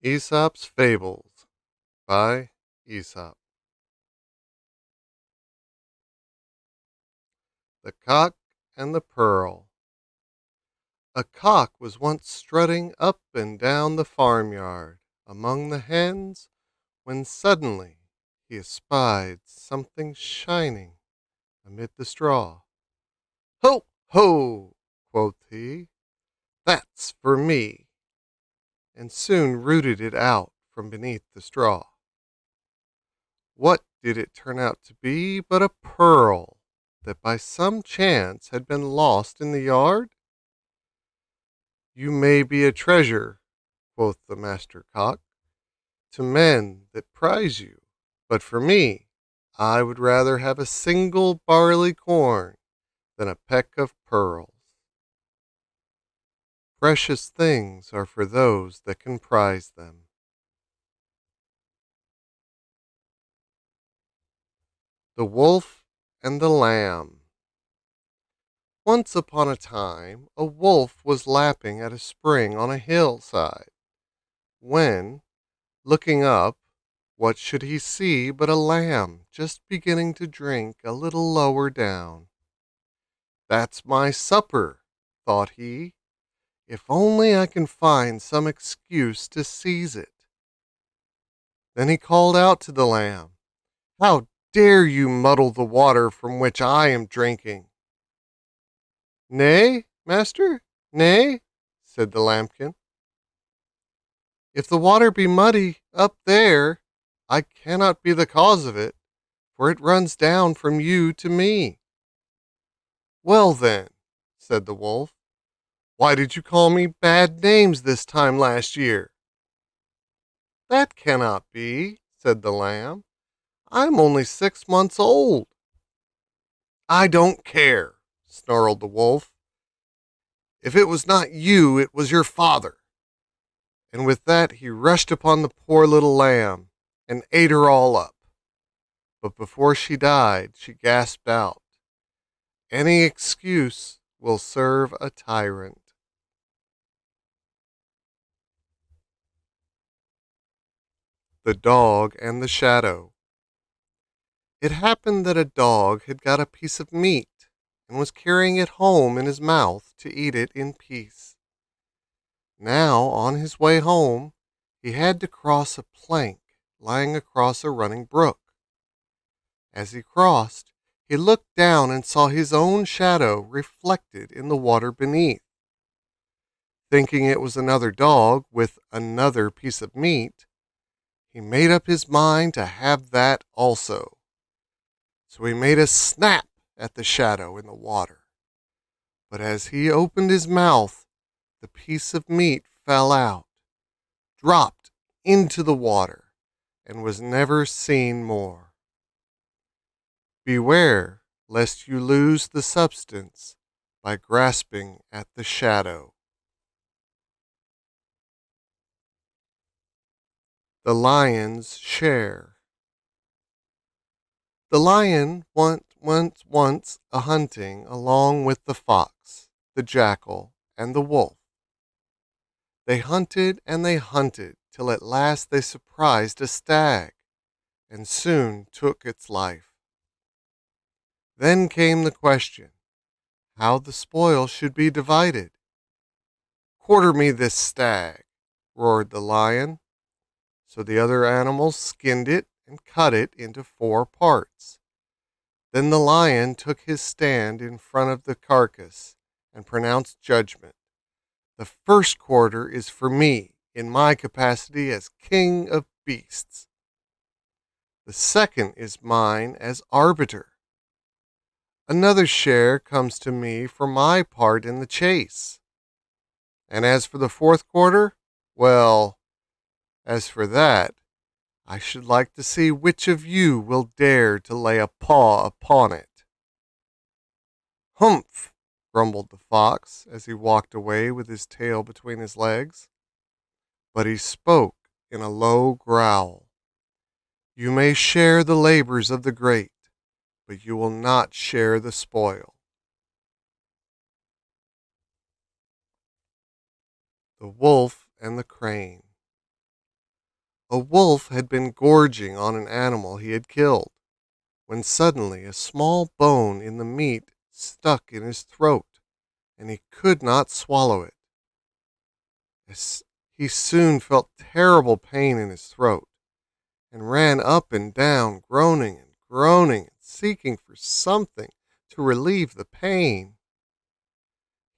Aesop's Fables by Aesop. The Cock and the Pearl. A cock was once strutting up and down the farmyard among the hens when suddenly he espied something shining amid the straw. Ho, ho, quoth he, that's for me, and soon rooted it out from beneath the straw. What did it turn out to be but a pearl that by some chance had been lost in the yard? You may be a treasure, quoth the master cock, to men that prize you, but for me, I would rather have a single barley corn than a peck of pearls. Precious things are for those that can prize them. The Wolf and the Lamb. Once upon a time, a wolf was lapping at a spring on a hillside, when, looking up, what should he see but a lamb just beginning to drink a little lower down. That's my supper, thought he, if only I can find some excuse to seize it. Then he called out to the lamb, how dare you muddle the water from which I am drinking? Nay, master, nay, said the lambkin. If the water be muddy up there, I cannot be the cause of it, for it runs down from you to me. Well then, said the wolf, why did you call me bad names this time last year? That cannot be, said the lamb. I'm only 6 months old. I don't care, snarled the wolf. If it was not you, it was your father. And with that he rushed upon the poor little lamb and ate her all up. But before she died, she gasped out, any excuse will serve a tyrant. The Dog and the Shadow. It happened that a dog had got a piece of meat and was carrying it home in his mouth to eat it in peace. Now, on his way home, he had to cross a plank lying across a running brook. As he crossed, he looked down and saw his own shadow reflected in the water beneath. Thinking it was another dog with another piece of meat, he made up his mind to have that also. So he made a snap at the shadow in the water. But as he opened his mouth, the piece of meat fell out, dropped into the water, and was never seen more. Beware lest you lose the substance by grasping at the shadow. The Lion's Share. The lion went once a hunting along with the fox, the jackal, and the wolf. They hunted and they hunted till at last they surprised a stag, and soon took its life. Then came the question, how the spoil should be divided. Quarter me this stag, roared the lion. So the other animals skinned it and cut it into 4 parts. Then the lion took his stand in front of the carcass and pronounced judgment. The first quarter is for me in my capacity as king of beasts. The second is mine as arbiter. Another share comes to me for my part in the chase. And as for the 4th quarter, well, as for that, I should like to see which of you will dare to lay a paw upon it. Humph, grumbled the fox as he walked away with his tail between his legs. But he spoke in a low growl. You may share the labors of the great, but you will not share the spoil. The Wolf and the Crane. A wolf had been gorging on an animal he had killed, when suddenly a small bone in the meat stuck in his throat, and he could not swallow it. He soon felt terrible pain in his throat, and ran up and down, groaning, and seeking for something to relieve the pain.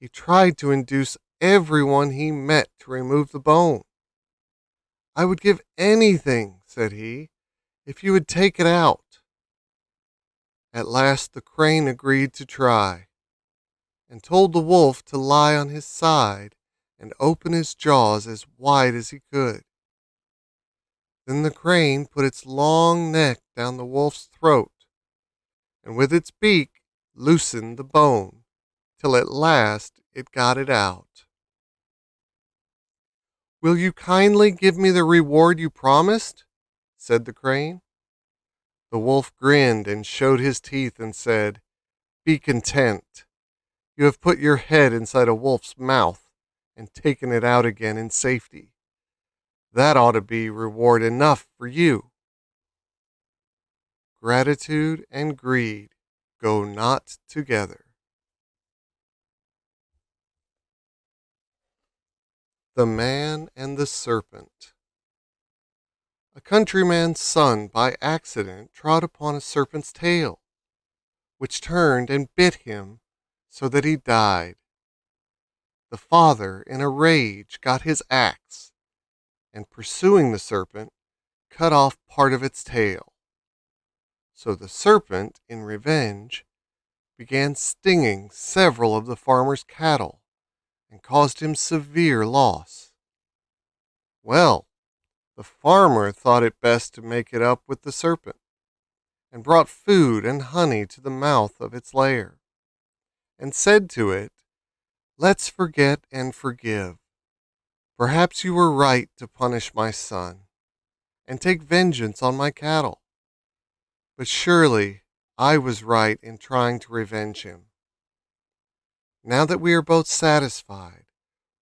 He tried to induce everyone he met to remove the bone. "I would give anything," said he, "if you would take it out." At last the crane agreed to try, and told the wolf to lie on his side and open his jaws as wide as he could. Then the crane put its long neck down the wolf's throat, and with its beak loosened the bone, till at last it got it out. "Will you kindly give me the reward you promised?" said the crane. The wolf grinned and showed his teeth and said, "Be content. You have put your head inside a wolf's mouth and taken it out again in safety. That ought to be reward enough for you." Gratitude and greed go not together. The Man and the Serpent. A countryman's son by accident trod upon a serpent's tail, which turned and bit him so that he died. The father, in a rage, got his axe, and pursuing the serpent, cut off part of its tail. So the serpent, in revenge, began stinging several of the farmer's cattle, and caused him severe loss. Well, the farmer thought it best to make it up with the serpent, and brought food and honey to the mouth of its lair, and said to it, "Let's forget and forgive. Perhaps you were right to punish my son, and take vengeance on my cattle. But surely I was right in trying to revenge him. Now that we are both satisfied,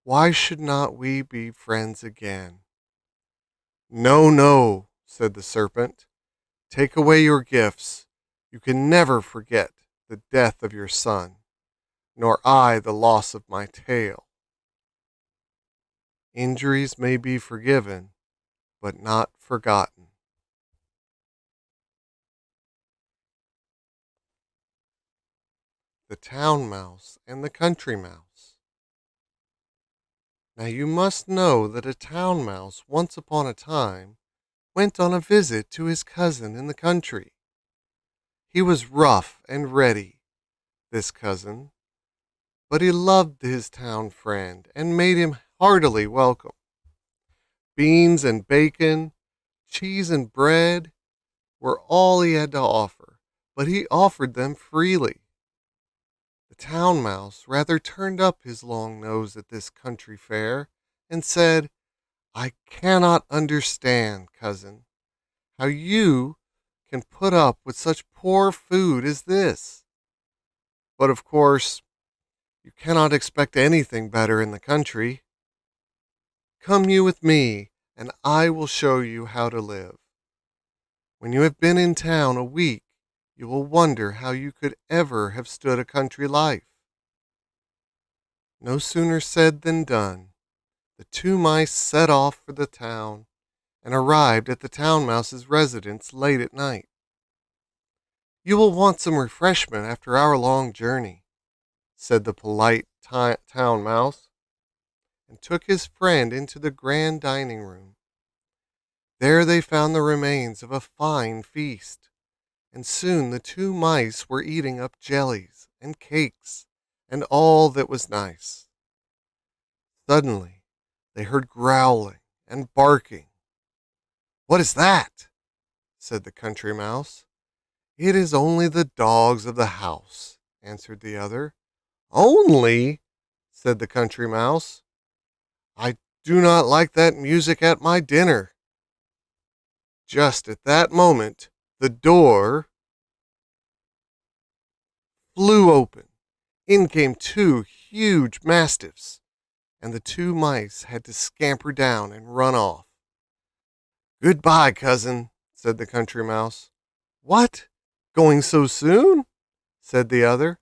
why should not we be friends again?" "No, no," said the serpent. "Take away your gifts. You can never forget the death of your son, nor I the loss of my tail. Injuries may be forgiven, but not forgotten." The Town Mouse and the Country Mouse. Now you must know that a town mouse once upon a time went on a visit to his cousin in the country. He was rough and ready, this cousin, but he loved his town friend and made him heartily welcome. Beans and bacon, cheese and bread were all he had to offer, but he offered them freely. The town mouse rather turned up his long nose at this country fare and said, "I cannot understand, cousin, how you can put up with such poor food as this. But of course, you cannot expect anything better in the country. Come you with me, and I will show you how to live. When you have been in town a week, you will wonder how you could ever have stood a country life." No sooner said than done. The two mice set off for the town, and arrived at the town mouse's residence late at night. "You will want some refreshment after our long journey," said the polite town mouse, and took his friend into the grand dining room. There they found the remains of a fine feast, and soon the two mice were eating up jellies and cakes and all that was nice. Suddenly they heard growling and barking. "What is that?" said the country mouse. "It is only the dogs of the house," answered the other. "Only?" said the country mouse. "I do not like that music at my dinner." Just at that moment, the door flew open. In came two huge mastiffs, and the two mice had to scamper down and run off. Goodbye, cousin, said the country mouse. What? Going so soon? Said the other.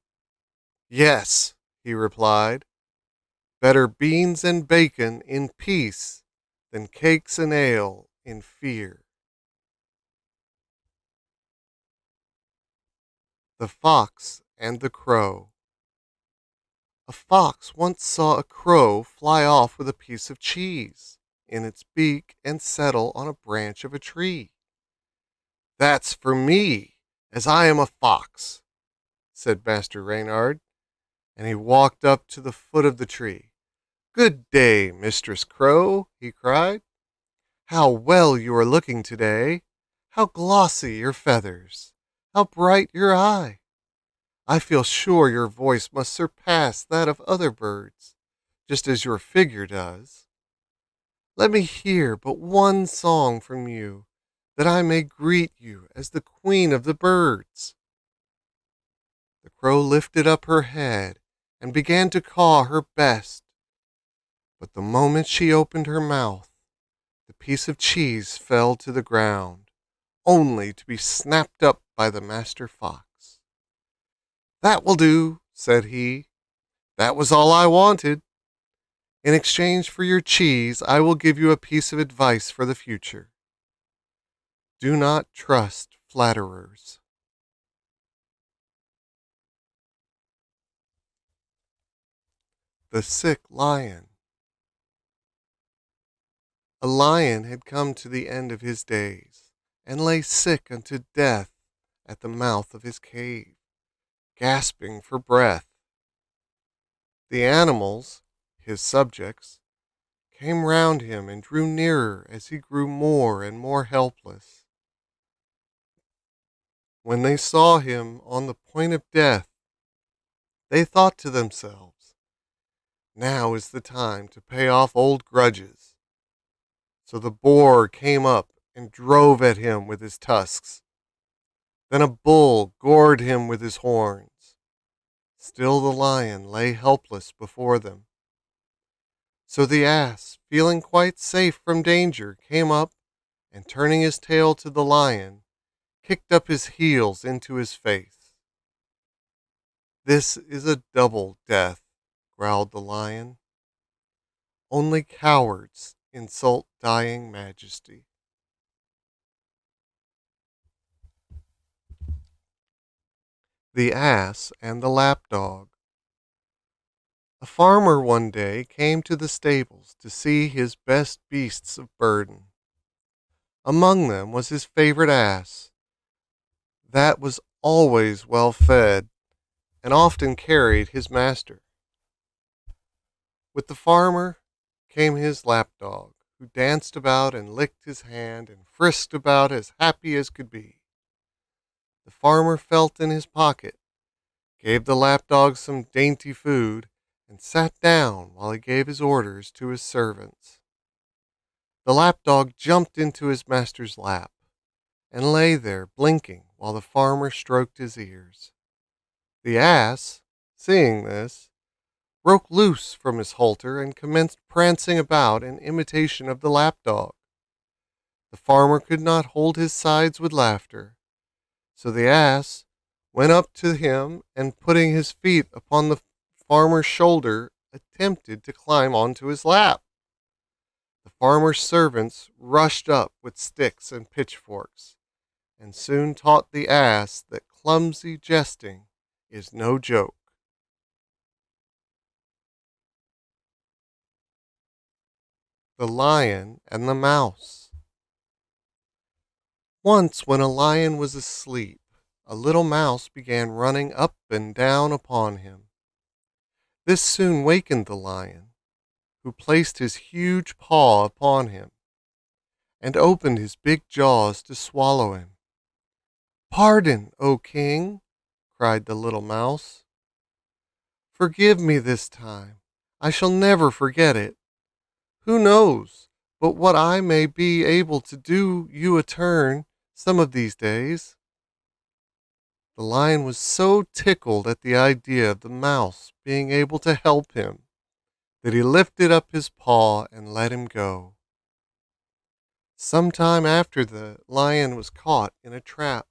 Yes, he replied. Better beans and bacon in peace than cakes and ale in fear. The Fox and the Crow. A fox once saw a crow fly off with a piece of cheese in its beak and settle on a branch of a tree. That's for me, as I am a fox, said Master Reynard, and he walked up to the foot of the tree. Good day, Mistress Crow, he cried. How well you are looking today! How glossy your feathers! How bright your eye! I feel sure your voice must surpass that of other birds, just as your figure does. Let me hear but one song from you, that I may greet you as the queen of the birds. The crow lifted up her head and began to caw her best, but the moment she opened her mouth, the piece of cheese fell to the ground, only to be snapped up by the master fox. That will do, said he. That was all I wanted. In exchange for your cheese, I will give you a piece of advice for the future. Do not trust flatterers. The Sick Lion. A lion had come to the end of his days, and lay sick unto death at the mouth of his cave, gasping for breath. The animals, his subjects, came round him and drew nearer as he grew more and more helpless. When they saw him on the point of death, they thought to themselves, now is the time to pay off old grudges. So the boar came up and drove at him with his tusks. Then a bull gored him with his horns. Still the lion lay helpless before them. So the ass, feeling quite safe from danger, came up, and turning his tail to the lion, kicked up his heels into his face. This is a double death, growled the lion. Only cowards insult dying majesty. The Ass and the Lapdog. A farmer one day came to the stables to see his best beasts of burden. Among them was his favorite ass, that was always well fed and often carried his master. With the farmer came his lapdog, who danced about and licked his hand and frisked about as happy as could be. The farmer felt in his pocket, gave the lapdog some dainty food, and sat down while he gave his orders to his servants. The lapdog jumped into his master's lap and lay there blinking while the farmer stroked his ears. The ass, seeing this, broke loose from his halter and commenced prancing about in imitation of the lapdog. The farmer could not hold his sides with laughter, so the ass went up to him and, putting his feet upon the farmer's shoulder, attempted to climb onto his lap. The farmer's servants rushed up with sticks and pitchforks, and soon taught the ass that clumsy jesting is no joke. The Lion and the Mouse. Once, when a lion was asleep, a little mouse began running up and down upon him. This soon wakened the lion, who placed his huge paw upon him and opened his big jaws to swallow him. Pardon, O king, cried the little mouse. Forgive me this time. I shall never forget it. Who knows but what I may be able to do you a turn some of these days? The lion was so tickled at the idea of the mouse being able to help him that he lifted up his paw and let him go. some time after the lion was caught in a trap,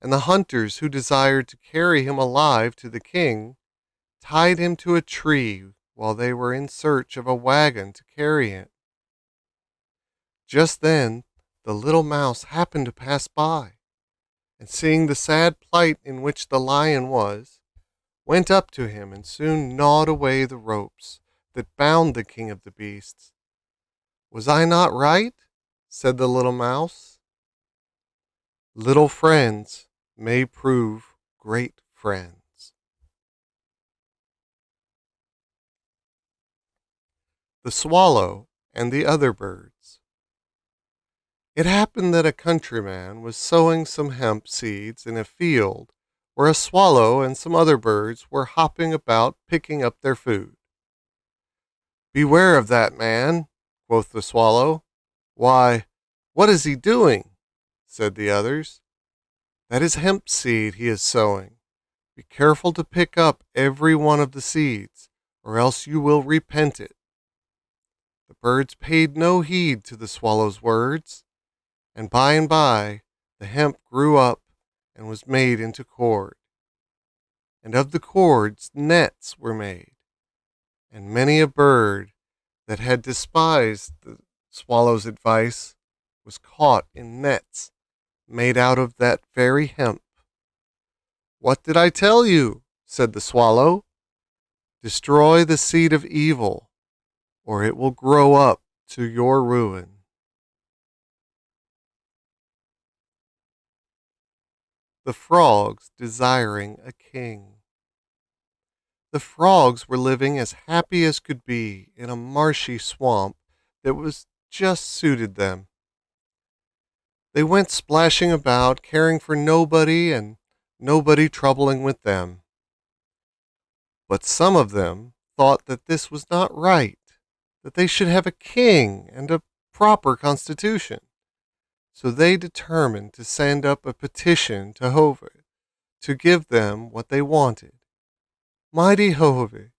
and the hunters who desired to carry him alive to the king tied him to a tree while they were in search of a wagon to carry him. Just then the little mouse happened to pass by, and seeing the sad plight in which the lion was, went up to him and soon gnawed away the ropes that bound the king of the beasts. Was I not right? Said the little mouse. Little friends may prove great friends. The Swallow and the Other Birds. It happened that a countryman was sowing some hemp seeds in a field where a swallow and some other birds were hopping about picking up their food. Beware of that man, quoth the swallow. Why, what is he doing? Said the others. That is hemp seed he is sowing. Be careful to pick up every one of the seeds, or else you will repent it. The birds paid no heed to the swallow's words, and by the hemp grew up and was made into cord. And of the cords nets were made, and many a bird that had despised the swallow's advice was caught in nets made out of that very hemp. What did I tell you? Said the swallow. Destroy the seed of evil, or it will grow up to your ruin. The Frogs Desiring a King. The frogs were living as happy as could be in a marshy swamp that was just suited them. They went splashing about, caring for nobody and nobody troubling with them. But some of them thought that this was not right, that they should have a king and a proper constitution. So they determined to send up a petition to Jove to give them what they wanted. Mighty Jove,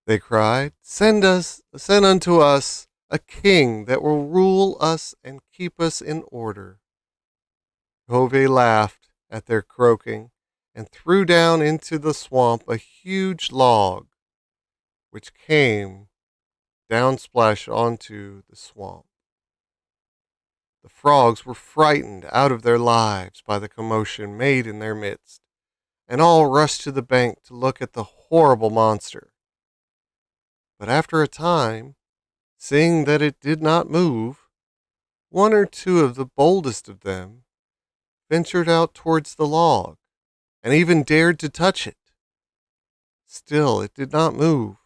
they cried, send unto us a king that will rule us and keep us in order. Jove laughed at their croaking and threw down into the swamp a huge log, which came downsplash onto the swamp. The frogs were frightened out of their lives by the commotion made in their midst, and all rushed to the bank to look at the horrible monster. But after a time, seeing that it did not move, one or two of the boldest of them ventured out towards the log, and even dared to touch it. Still it did not move.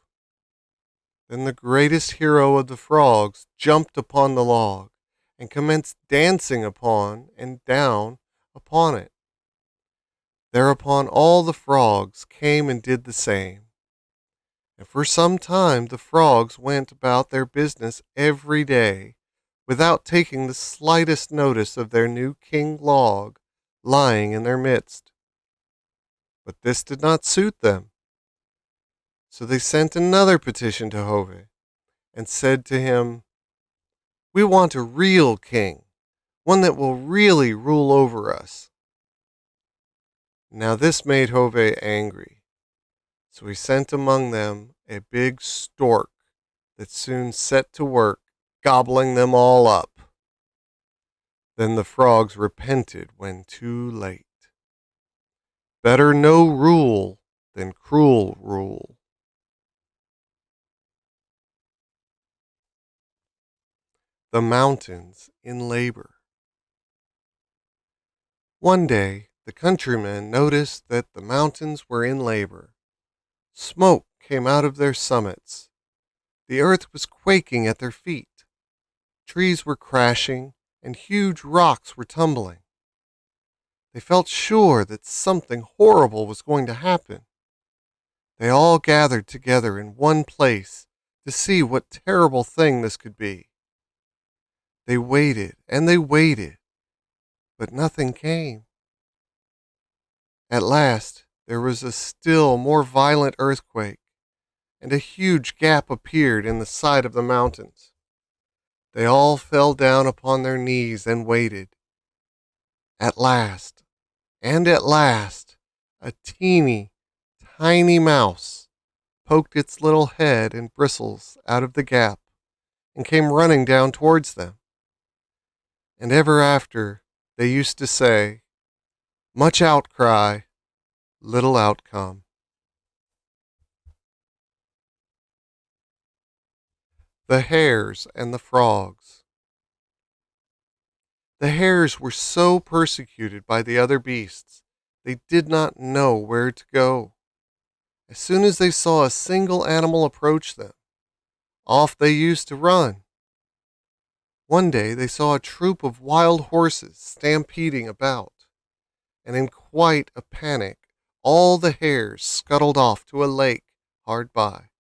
Then the greatest hero of the frogs jumped upon the log, and commenced dancing upon and down upon it. Thereupon all the frogs came and did the same. And for some time the frogs went about their business every day, without taking the slightest notice of their new king log lying in their midst. But this did not suit them. So they sent another petition to Jove, and said to him, We want a real king, one that will really rule over us. Now this made Jove angry, so he sent among them a big stork that soon set to work gobbling them all up. Then the frogs repented when too late. Better no rule than cruel rule. The mountains in labor. One day, the countrymen noticed that the mountains were in labor. Smoke came out of their summits. The earth was quaking at their feet. Trees were crashing, and huge rocks were tumbling. They felt sure that something horrible was going to happen. They all gathered together in one place to see what terrible thing this could be. They waited and they waited, but nothing came. At last, there was a still more violent earthquake, and a huge gap appeared in the side of the mountains. They all fell down upon their knees and waited. At last, at last, a teeny, tiny mouse poked its little head and bristles out of the gap and came running down towards them. And ever after they used to say, "Much outcry, little outcome." The hares and the frogs. The hares were so persecuted by the other beasts, they did not know where to go. As soon as they saw a single animal approach them, off they used to run. One day they saw a troop of wild horses stampeding about, and in quite a panic, all the hares scuttled off to a lake hard by,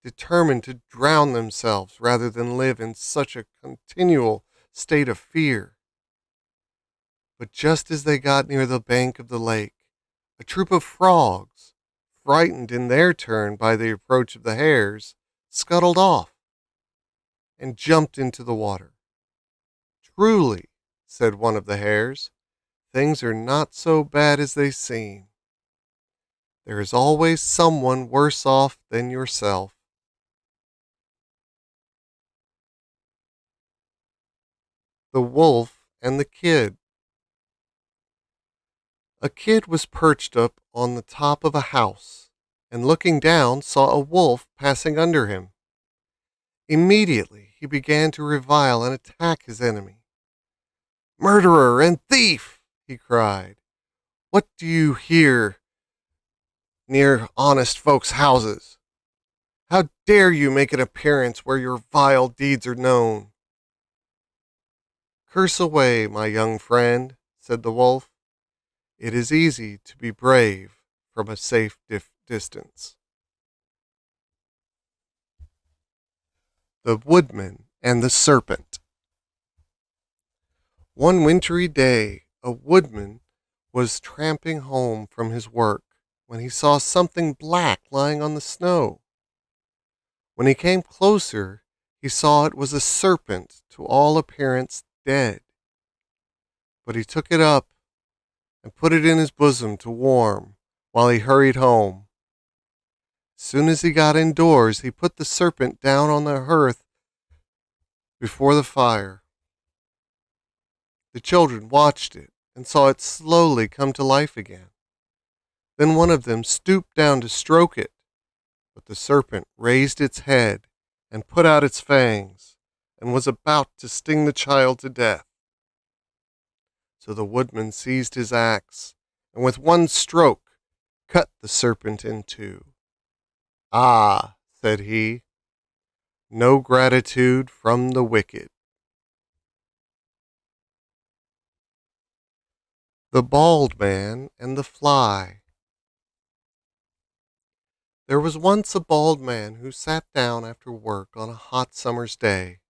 determined to drown themselves rather than live in such a continual state of fear. But just as they got near the bank of the lake, a troop of frogs, frightened in their turn by the approach of the hares, scuttled off and jumped into the water. "Truly," said one of the hares, "things are not so bad as they seem. There is always someone worse off than yourself." The wolf and the kid. A kid was perched up on the top of a house, and looking down saw a wolf passing under him. Immediately he began to revile and attack his enemy. "Murderer and thief!" he cried. "What do you here near honest folks' houses? How dare you make an appearance where your vile deeds are known?" "Curse away, my young friend," said the wolf. "It is easy to be brave from a safe distance." The Woodman and the Serpent. One wintry day, a woodman was tramping home from his work when he saw something black lying on the snow. When he came closer, he saw it was a serpent, to all appearance dead. But he took it up and put it in his bosom to warm while he hurried home. As soon as he got indoors, he put the serpent down on the hearth before the fire. The children watched it and saw it slowly come to life again. Then one of them stooped down to stroke it, but the serpent raised its head and put out its fangs and was about to sting the child to death. So the woodman seized his axe and with one stroke cut the serpent in two. "Ah," said he, "no gratitude from the wicked." The Bald Man and the Fly. There was once a bald man who sat down after work on a hot summer's day.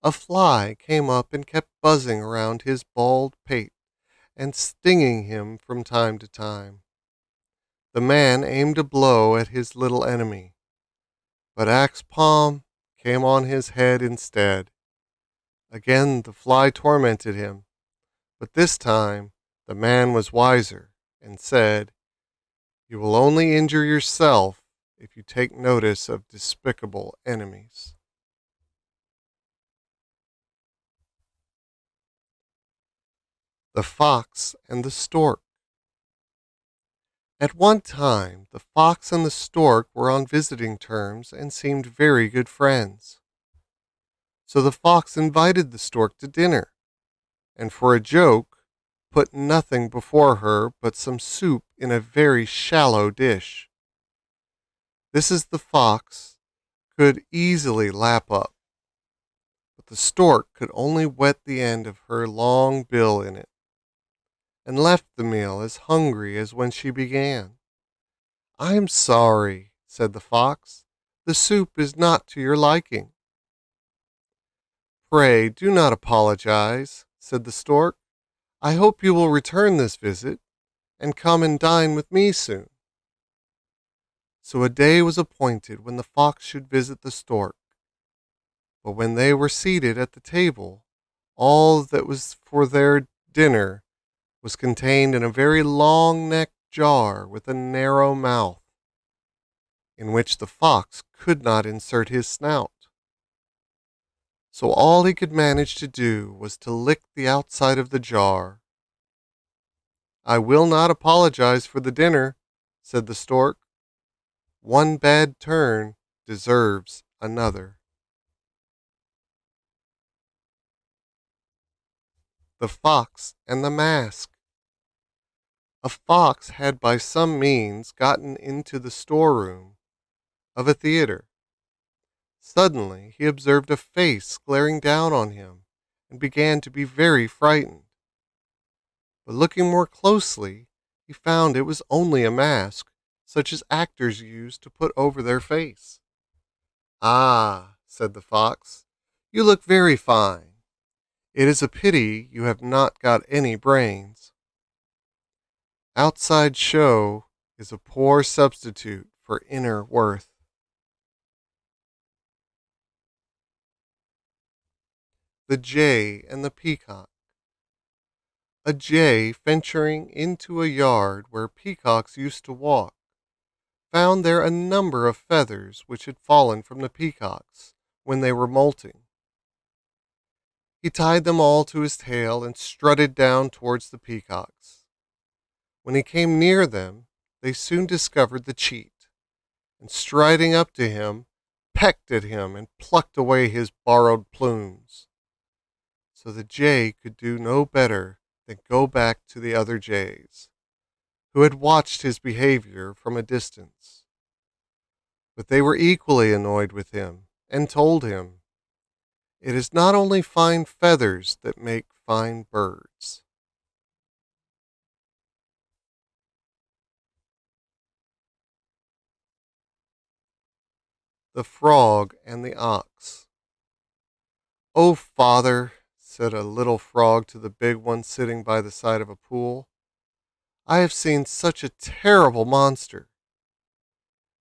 A fly came up and kept buzzing around his bald pate and stinging him from time to time. The man aimed a blow at his little enemy, but Axe Palm came on his head instead. Again the fly tormented him, but this time the man was wiser and said, "You will only injure yourself if you take notice of despicable enemies." The Fox and the Stork. At one time, the fox and the stork were on visiting terms and seemed very good friends. So the fox invited the stork to dinner, and for a joke, put nothing before her but some soup in a very shallow dish. This is the fox could easily lap up, but the stork could only wet the end of her long bill in it, and left the meal as hungry as when she began. "I am sorry," said the fox, "the soup is not to your liking." "Pray do not apologize," said the stork. "I hope you will return this visit, and come and dine with me soon." So a day was appointed when the fox should visit the stork. But when they were seated at the table, all that was for their dinner was contained in a very long-necked jar with a narrow mouth, in which the fox could not insert his snout. So all he could manage to do was to lick the outside of the jar. "I will not apologize for the dinner," said the stork. "One bad turn deserves another." The Fox and the Mask. A fox had by some means gotten into the storeroom of a theater. Suddenly he observed a face glaring down on him and began to be very frightened. But looking more closely, he found it was only a mask, such as actors use to put over their face. "Ah," said the fox, "you look very fine. It is a pity you have not got any brains. Outside show is a poor substitute for inner worth." The Jay and the Peacock. A jay, venturing into a yard where peacocks used to walk, found there a number of feathers which had fallen from the peacocks when they were molting. He tied them all to his tail and strutted down towards the peacocks. When he came near them, they soon discovered the cheat, and striding up to him, pecked at him and plucked away his borrowed plumes. So the jay could do no better than go back to the other jays, who had watched his behavior from a distance. But they were equally annoyed with him, and told him, "It is not only fine feathers that make fine birds." The Frog and the Ox. "Oh, father," said a little frog to the big one sitting by the side of a pool, "I have seen such a terrible monster.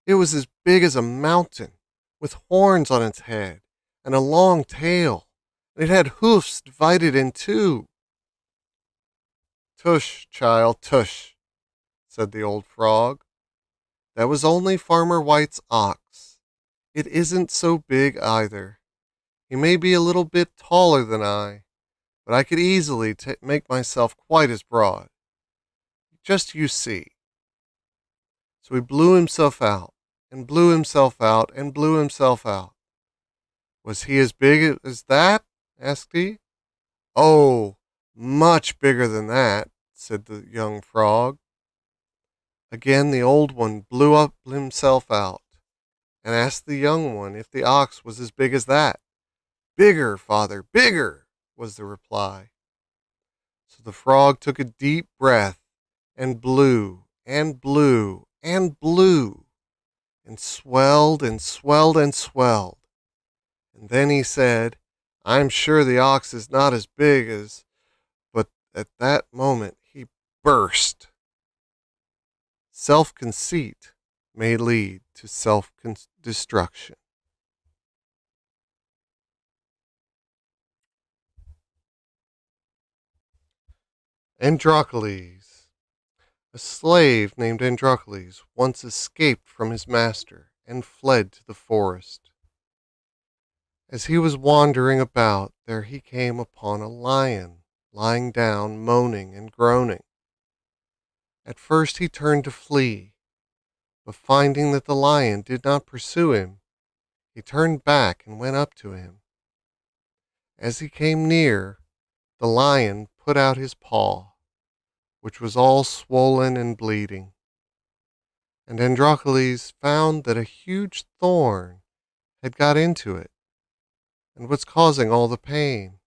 It was as big as a mountain, with horns on its head and a long tail, and it had hoofs divided in two." "Tush, child, tush," said the old frog. "That was only Farmer White's ox. It isn't so big either. He may be a little bit taller than I, but I could easily make myself quite as broad. Just you see." So he blew himself out, and blew himself out, and blew himself out. "Was he as big as that?" asked he. "Oh, much bigger than that," said the young frog. Again the old one blew up himself out, and asked the young one if the ox was as big as that. "Bigger, father, bigger," was the reply. So the frog took a deep breath, and blew, and blew, and blew, and swelled, and swelled, and swelled. And then he said, "I'm sure the ox is not as big as—" But at that moment he burst. Self-conceit may lead to self-destruction. Androcles. A slave named Androcles once escaped from his master and fled to the forest. As he was wandering about, there he came upon a lion lying down, moaning and groaning. At first he turned to flee, but finding that the lion did not pursue him, he turned back and went up to him. As he came near, the lion put out his paw, which was all swollen and bleeding, and Androcles found that a huge thorn had got into it and was causing all the pain.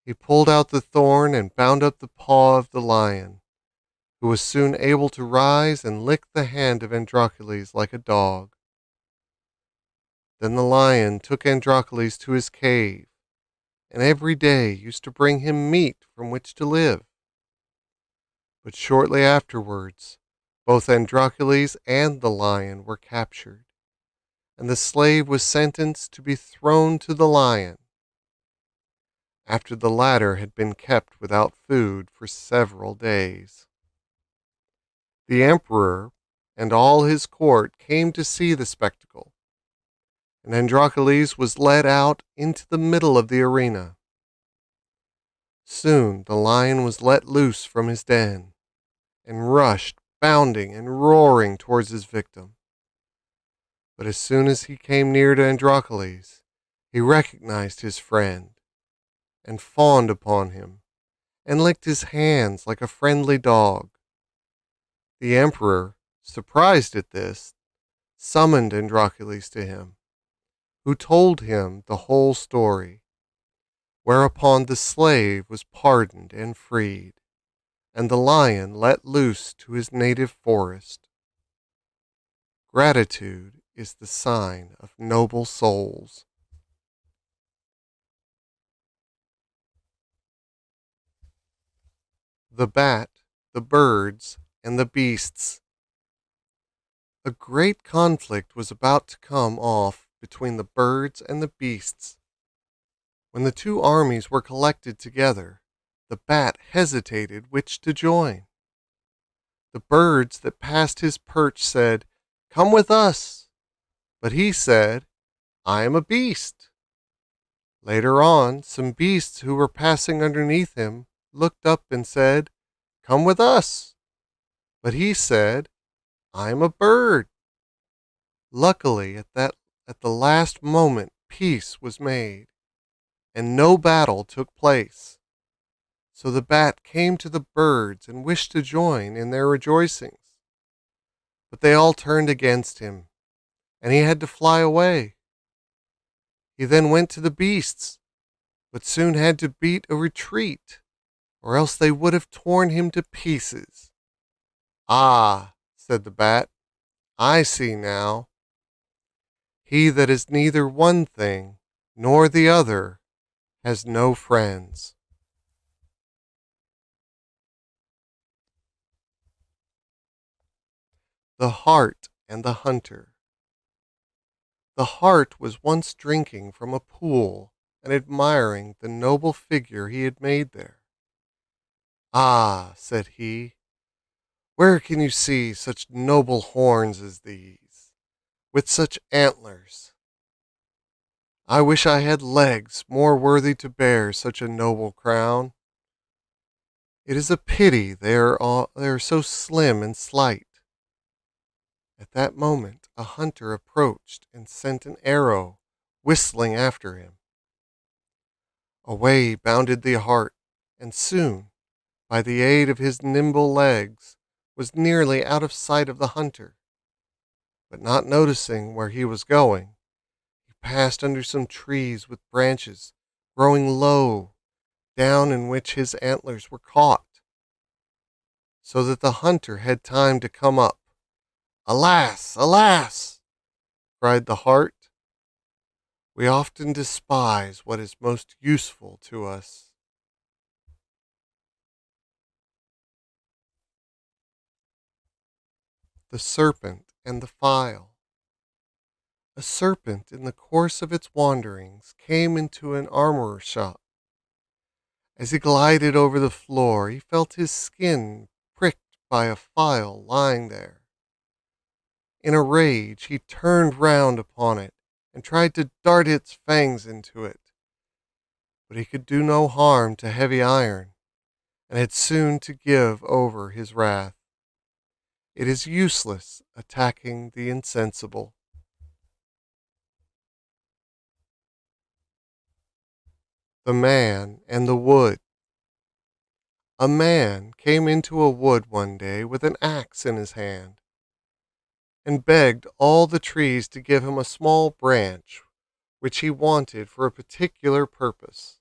He pulled out the thorn and bound up the paw of the lion, who was soon able to rise and lick the hand of Androcles like a dog. Then the lion took Androcles to his cave, and every day used to bring him meat from which to live. But shortly afterwards, both Androcles and the lion were captured, and the slave was sentenced to be thrown to the lion, after the latter had been kept without food for several days. The emperor and all his court came to see the spectacle, and Androcles was led out into the middle of the arena. Soon the lion was let loose from his den, and rushed, bounding and roaring towards his victim. But as soon as he came near to Androcles, he recognized his friend, and fawned upon him, and licked his hands like a friendly dog. The emperor, surprised at this, summoned Androcles to him, who told him the whole story, whereupon the slave was pardoned and freed, and the lion let loose to his native forest. Gratitude is the sign of noble souls. The bat, the birds, and the beasts. A great conflict was about to come off between the birds and the beasts. When the two armies were collected together, the bat hesitated which to join. The birds that passed his perch said, "Come with us." But he said, "I am a beast." Later on, some beasts who were passing underneath him looked up and said, "Come with us." But he said, "I am a bird." Luckily, at the last moment, peace was made, and no battle took place. So the bat came to the birds and wished to join in their rejoicings. But they all turned against him, and he had to fly away. He then went to the beasts, but soon had to beat a retreat, or else they would have torn him to pieces. "Ah," said the bat, "I see now. He that is neither one thing nor the other has no friends." The hart and the hunter. The hart was once drinking from a pool and admiring the noble figure he had made there. "Ah," said he, "where can you see such noble horns as these, with such antlers? I wish I had legs more worthy to bear such a noble crown. It is a pity they are so slim and slight." At that moment a hunter approached and sent an arrow whistling after him. Away bounded the hart, and soon, by the aid of his nimble legs, was nearly out of sight of the hunter. But not noticing where he was going, he passed under some trees with branches growing low, down in which his antlers were caught, so that the hunter had time to come up. "Alas, alas!" cried the hart. "We often despise what is most useful to us." The serpent and the file. A serpent, in the course of its wanderings, came into an armorer's shop. As he glided over the floor, he felt his skin pricked by a file lying there. In a rage, he turned round upon it and tried to dart its fangs into it. But he could do no harm to heavy iron, and had soon to give over his wrath. It is useless attacking the insensible. The man and the wood. A man came into a wood one day with an axe in his hand, and begged all the trees to give him a small branch which he wanted for a particular purpose.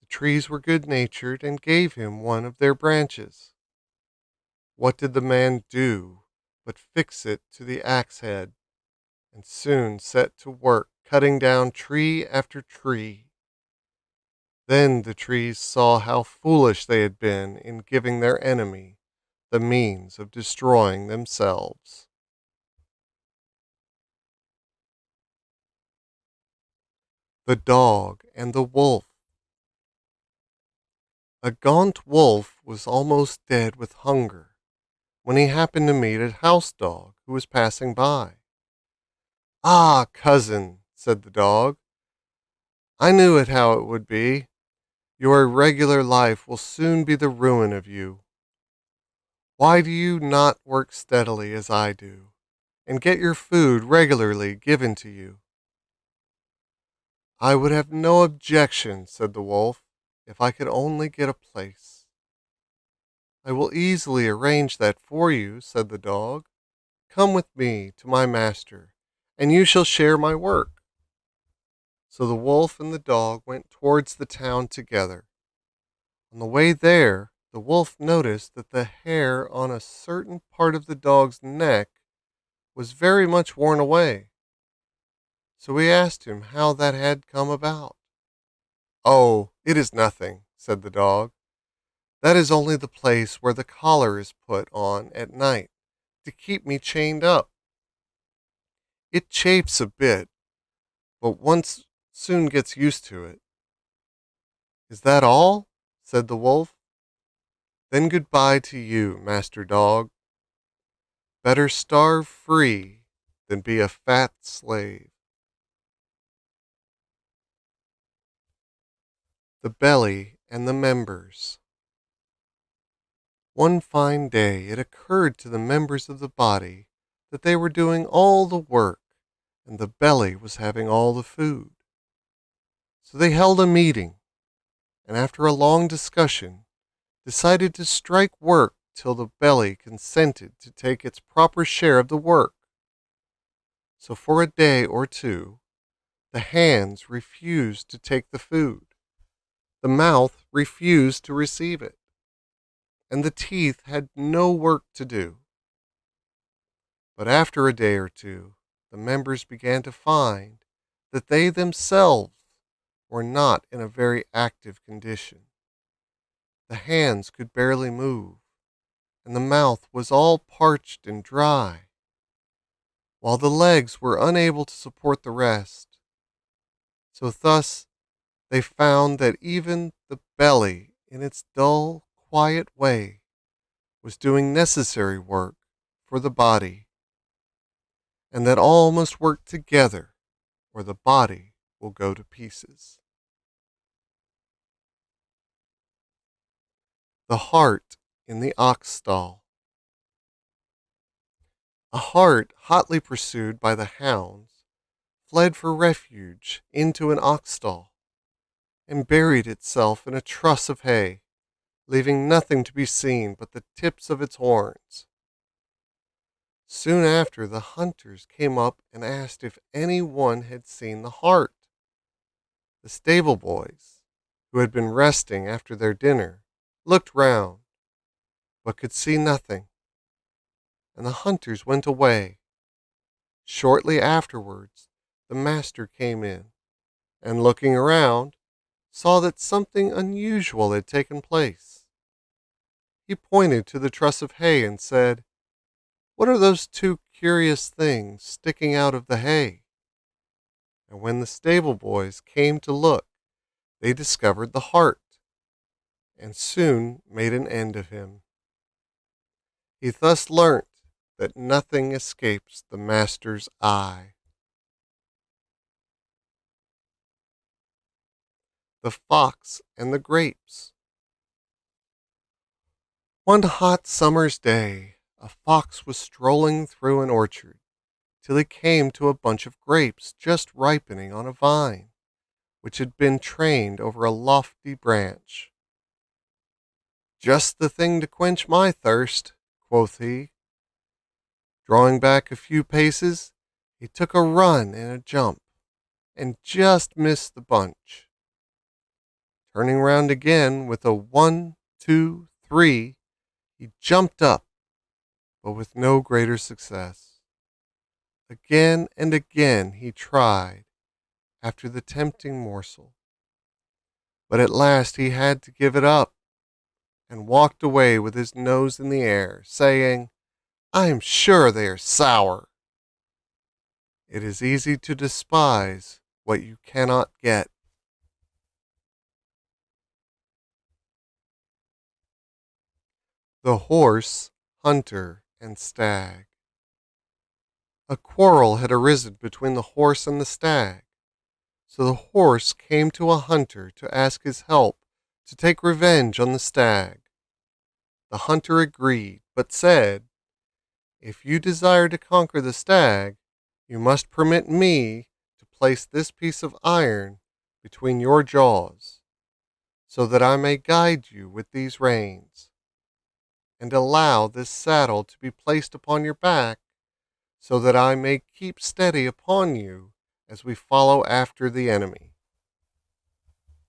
The trees were good natured and gave him one of their branches. What did the man do but fix it to the axe head, and soon set to work cutting down tree after tree. Then the trees saw how foolish they had been in giving their enemy the means of destroying themselves. The Dog and the Wolf. A gaunt wolf was almost dead with hunger when he happened to meet a house dog who was passing by. "Ah, cousin," said the dog, "I knew it how it would be. Your irregular life will soon be the ruin of you. Why do you not work steadily as I do, and get your food regularly given to you?" "I would have no objection," said the wolf, "if I could only get a place." "I will easily arrange that for you," said the dog. "Come with me to my master, and you shall share my work." So the wolf and the dog went towards the town together. On the way there, the wolf noticed that the hair on a certain part of the dog's neck was very much worn away. So he asked him how that had come about. "Oh, it is nothing," said the dog. "That is only the place where the collar is put on at night to keep me chained up. It chafes a bit, but once soon gets used to it." "Is that all?" said the wolf. "Then goodbye to you, master dog. Better starve free than be a fat slave." The Belly and the Members. One fine day it occurred to the members of the body that they were doing all the work and the belly was having all the food. So they held a meeting, and after a long discussion, decided to strike work till the belly consented to take its proper share of the work. So for a day or two, the hands refused to take the food, the mouth refused to receive it, and the teeth had no work to do. But after a day or two, the members began to find that they themselves were not in a very active condition. The hands could barely move, and the mouth was all parched and dry, while the legs were unable to support the rest. So thus they found that even the belly, in its dull, quiet way, was doing necessary work for the body, and that all must work together, or the body will go to pieces. The Hart in the Ox Stall. A hart, hotly pursued by the hounds, fled for refuge into an ox stall, and buried itself in a truss of hay, leaving nothing to be seen but the tips of its horns. Soon after, the hunters came up and asked if any one had seen the hart. The stable boys, who had been resting after their dinner, looked round, but could see nothing, and the hunters went away. Shortly afterwards, the master came in, and looking around, saw that something unusual had taken place. He pointed to the truss of hay and said, "What are those two curious things sticking out of the hay?" And when the stable boys came to look, they discovered the hart, and soon made an end of him. He thus learnt that nothing escapes the master's eye. The Fox and the Grapes. One hot summer's day, a fox was strolling through an orchard till he came to a bunch of grapes just ripening on a vine, which had been trained over a lofty branch. "Just the thing to quench my thirst," quoth he. Drawing back a few paces, he took a run and a jump, and just missed the bunch. Turning round again with a 1, 2, 3, he jumped up, but with no greater success. Again and again he tried after the tempting morsel, but at last he had to give it up, and walked away with his nose in the air, saying, "I am sure they are sour." It is easy to despise what you cannot get. The horse, hunter, and stag. A quarrel had arisen between the horse and the stag, so the horse came to a hunter to ask his help to take revenge on the stag. The hunter agreed, but said, "If you desire to conquer the stag, you must permit me to place this piece of iron between your jaws, so that I may guide you with these reins, and allow this saddle to be placed upon your back, so that I may keep steady upon you as we follow after the enemy."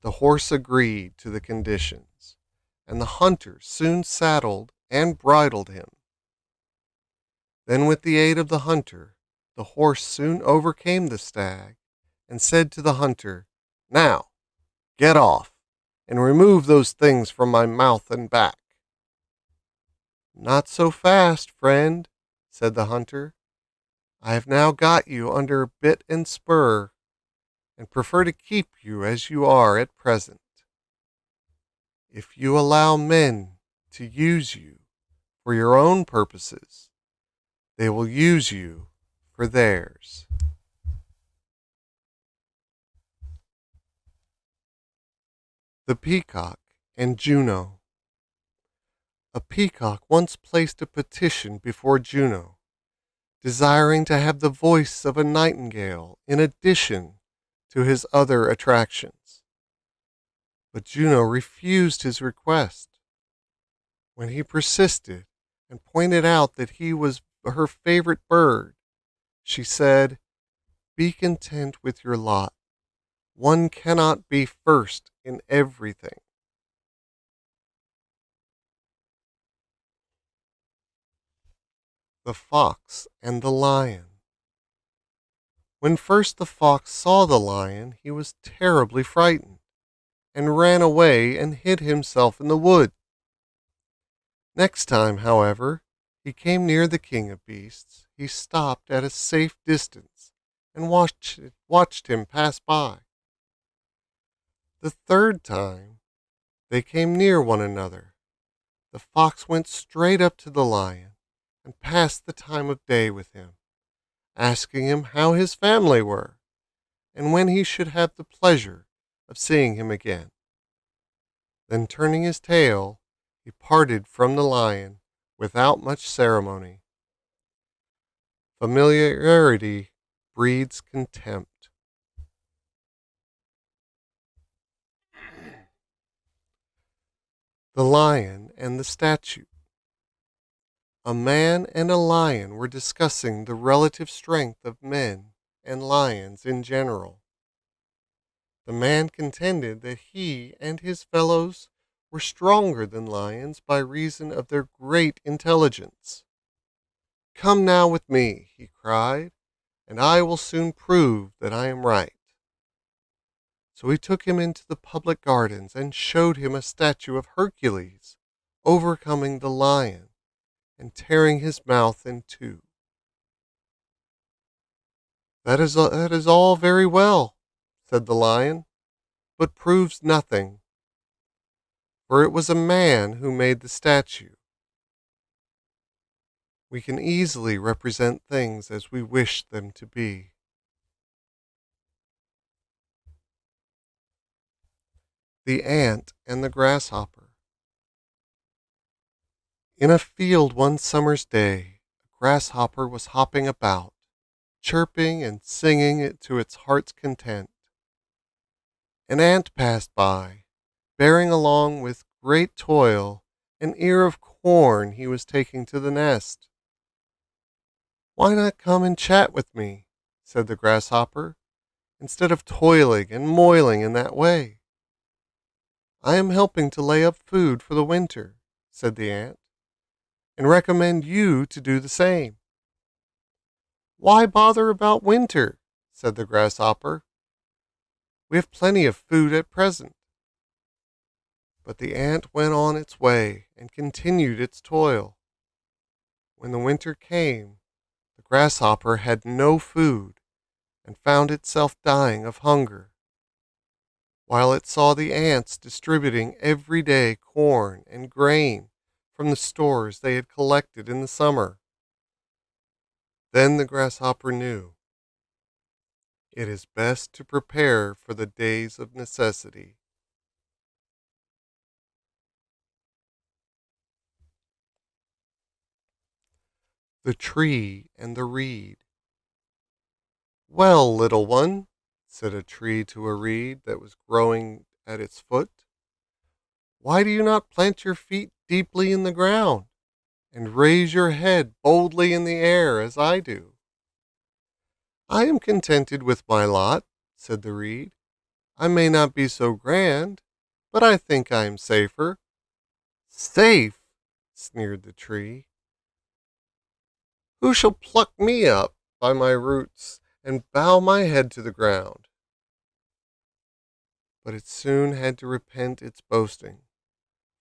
The horse agreed to the conditions, and the hunter soon saddled and bridled him. Then, with the aid of the hunter, the horse soon overcame the stag and said to the hunter, "Now, get off, and remove those things from my mouth and back." "Not so fast, friend," said the hunter. "I have now got you under bit and spur, and prefer to keep you as you are at present. If you allow men to use you for your own purposes, they will use you for theirs." The Peacock and Juno. A peacock once placed a petition before Juno, desiring to have the voice of a nightingale in addition to his other attractions. But Juno refused his request. When he persisted and pointed out that he was her favorite bird, she said, "Be content with your lot. One cannot be first in everything." The Fox and the Lion. When first the fox saw the lion, he was terribly frightened, and ran away and hid himself in the wood. Next time, however, he came near the king of beasts, he stopped at a safe distance and watched him pass by. The third time they came near one another, the fox went straight up to the lion and passed the time of day with him, asking him how his family were, and when he should have the pleasure of seeing him again. Then, turning his tail, he parted from the lion without much ceremony. Familiarity breeds contempt. The Lion and the Statue. A man and a lion were discussing the relative strength of men and lions in general. The man contended that he and his fellows were stronger than lions by reason of their great intelligence. "Come now with me," he cried, "and I will soon prove that I am right." So he took him into the public gardens and showed him a statue of Hercules overcoming the lion and tearing his mouth in two. That is all very well," said the lion, "but proves nothing, for it was a man who made the statue. We can easily represent things as we wish them to be." The Ant and the Grasshopper. In a field one summer's day, a grasshopper was hopping about, chirping and singing it to its heart's content. An ant passed by, bearing along with great toil an ear of corn he was taking to the nest. "Why not come and chat with me," said the grasshopper, "instead of toiling and moiling in that way?" "I am helping to lay up food for the winter," said the ant, "and recommend you to do the same." "Why bother about winter?" said the grasshopper. "We have plenty of food at present." But the ant went on its way and continued its toil. When the winter came, the grasshopper had no food, and found itself dying of hunger, while it saw the ants distributing every day corn and grain from the stores they had collected in the summer. Then the grasshopper knew it is best to prepare for the days of necessity. The tree and the reed. Well, little one, said a tree to a reed that was growing at its foot, why do you not plant your feet deeply in the ground and raise your head boldly in the air as I do? I am contented with my lot, said the reed. I may not be so grand, but I think I am safer. Safe, sneered the tree. Who shall pluck me up by my roots and bow my head to the ground? But it soon had to repent its boasting,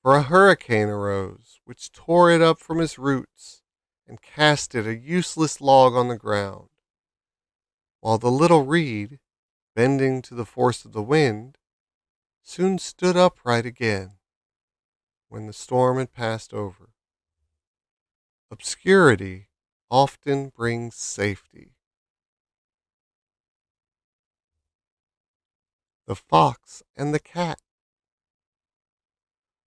for a hurricane arose, which tore it up from its roots and cast it a useless log on the ground, while the little reed, bending to the force of the wind, soon stood upright again when the storm had passed over. Obscurity often brings safety. The fox and the cat.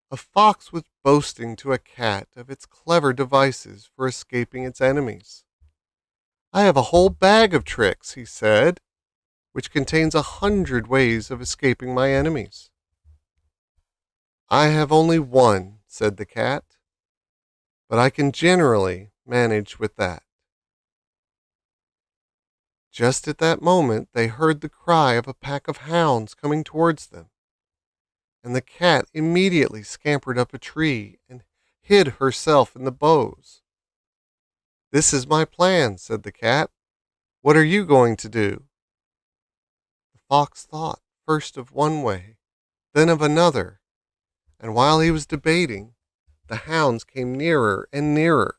A fox was boasting to a cat of its clever devices for escaping its enemies. I have a whole bag of tricks, he said, which contains 100 ways of escaping my enemies. I have only one, said the cat, but I can generally manage with that. Just at that moment they heard the cry of a pack of hounds coming towards them, and the cat immediately scampered up a tree and hid herself in the boughs. This is my plan, said the cat. What are you going to do? The fox thought first of one way, then of another, and while he was debating, the hounds came nearer and nearer,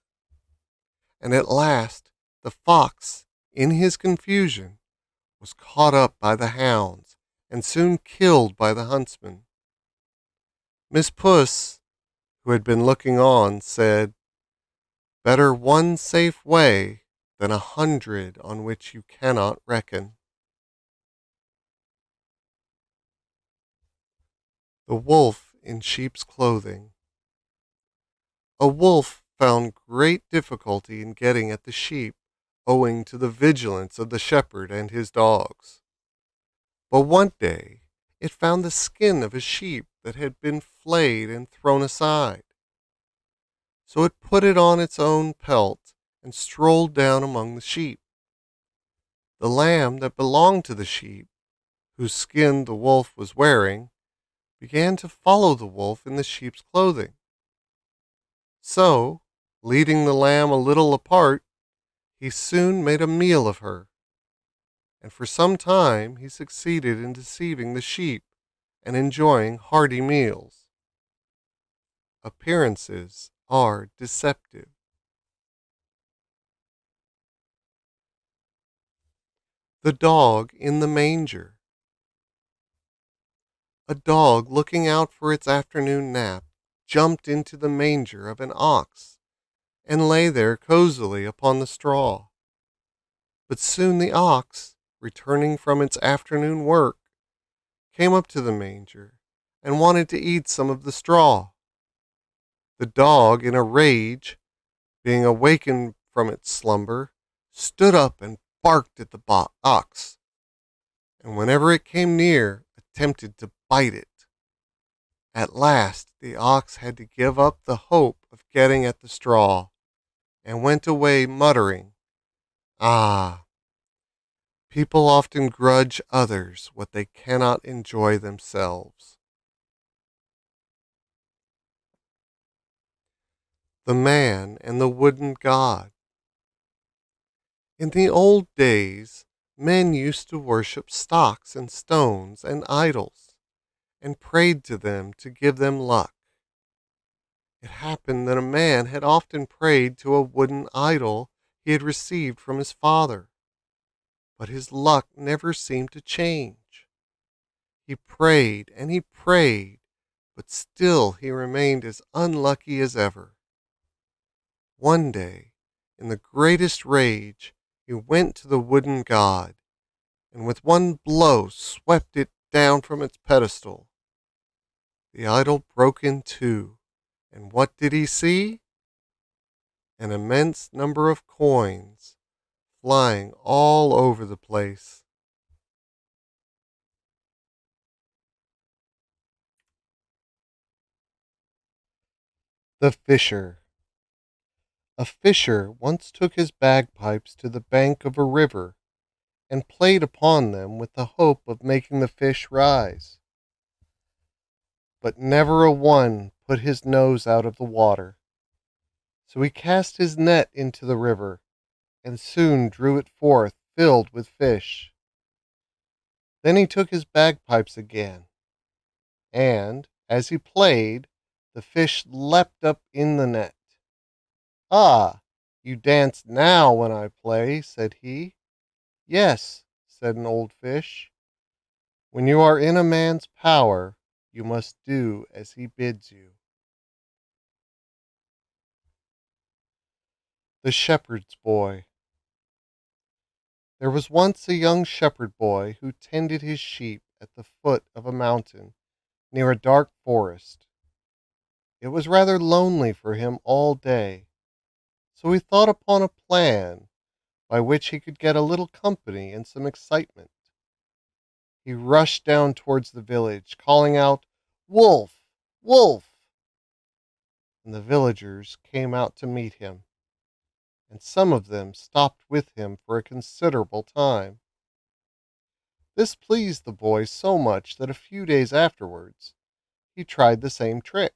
and at last the fox, in his confusion, was caught up by the hounds and soon killed by the huntsman. Miss Puss, who had been looking on, said, better one safe way than 100 on which you cannot reckon. The wolf in sheep's clothing. A wolf found great difficulty in getting at the sheep, owing to the vigilance of the shepherd and his dogs. But one day it found the skin of a sheep that had been flayed and thrown aside. So it put it on its own pelt and strolled down among the sheep. The lamb that belonged to the sheep, whose skin the wolf was wearing, began to follow the wolf in the sheep's clothing. So, leading the lamb a little apart, he soon made a meal of her, and for some time he succeeded in deceiving the sheep and enjoying hearty meals. Appearances are deceptive. The dog in the manger. A dog looking out for its afternoon nap jumped into the manger of an ox and lay there cozily upon the straw. But soon the ox, returning from its afternoon work, came up to the manger and wanted to eat some of the straw. The dog, in a rage, being awakened from its slumber, stood up and barked at the ox, and whenever it came near, attempted to bite it. At last the ox had to give up the hope of getting at the straw, and went away muttering, Ah, people often grudge others what they cannot enjoy themselves. The man and the wooden god. In the old days, men used to worship stocks and stones and idols, and prayed to them to give them luck. It happened that a man had often prayed to a wooden idol he had received from his father. but his luck never seemed to change. He prayed and he prayed, but still he remained as unlucky as ever. One day, in the greatest rage, he went to the wooden god, and with one blow swept it down from its pedestal. The idol broke in two, and what did he see? An immense number of coins flying all over the place. The Fisher. A fisher once took his bagpipes to the bank of a river and played upon them with the hope of making the fish rise. But never a one put his nose out of the water. So he cast his net into the river and soon drew it forth filled with fish. Then he took his bagpipes again, and, as he played, the fish leapt up in the net. "Ah, you dance now when I play," said he. "Yes," said an old fish, "when you are in a man's power, you must do as he bids you." The Shepherd's Boy. There was once a young shepherd boy who tended his sheep at the foot of a mountain near a dark forest. It was rather lonely for him all day, so he thought upon a plan by which he could get a little company and some excitement. He rushed down towards the village, calling out, "Wolf! Wolf!" And the villagers came out to meet him, and some of them stopped with him for a considerable time. This pleased the boy so much that a few days afterwards he tried the same trick,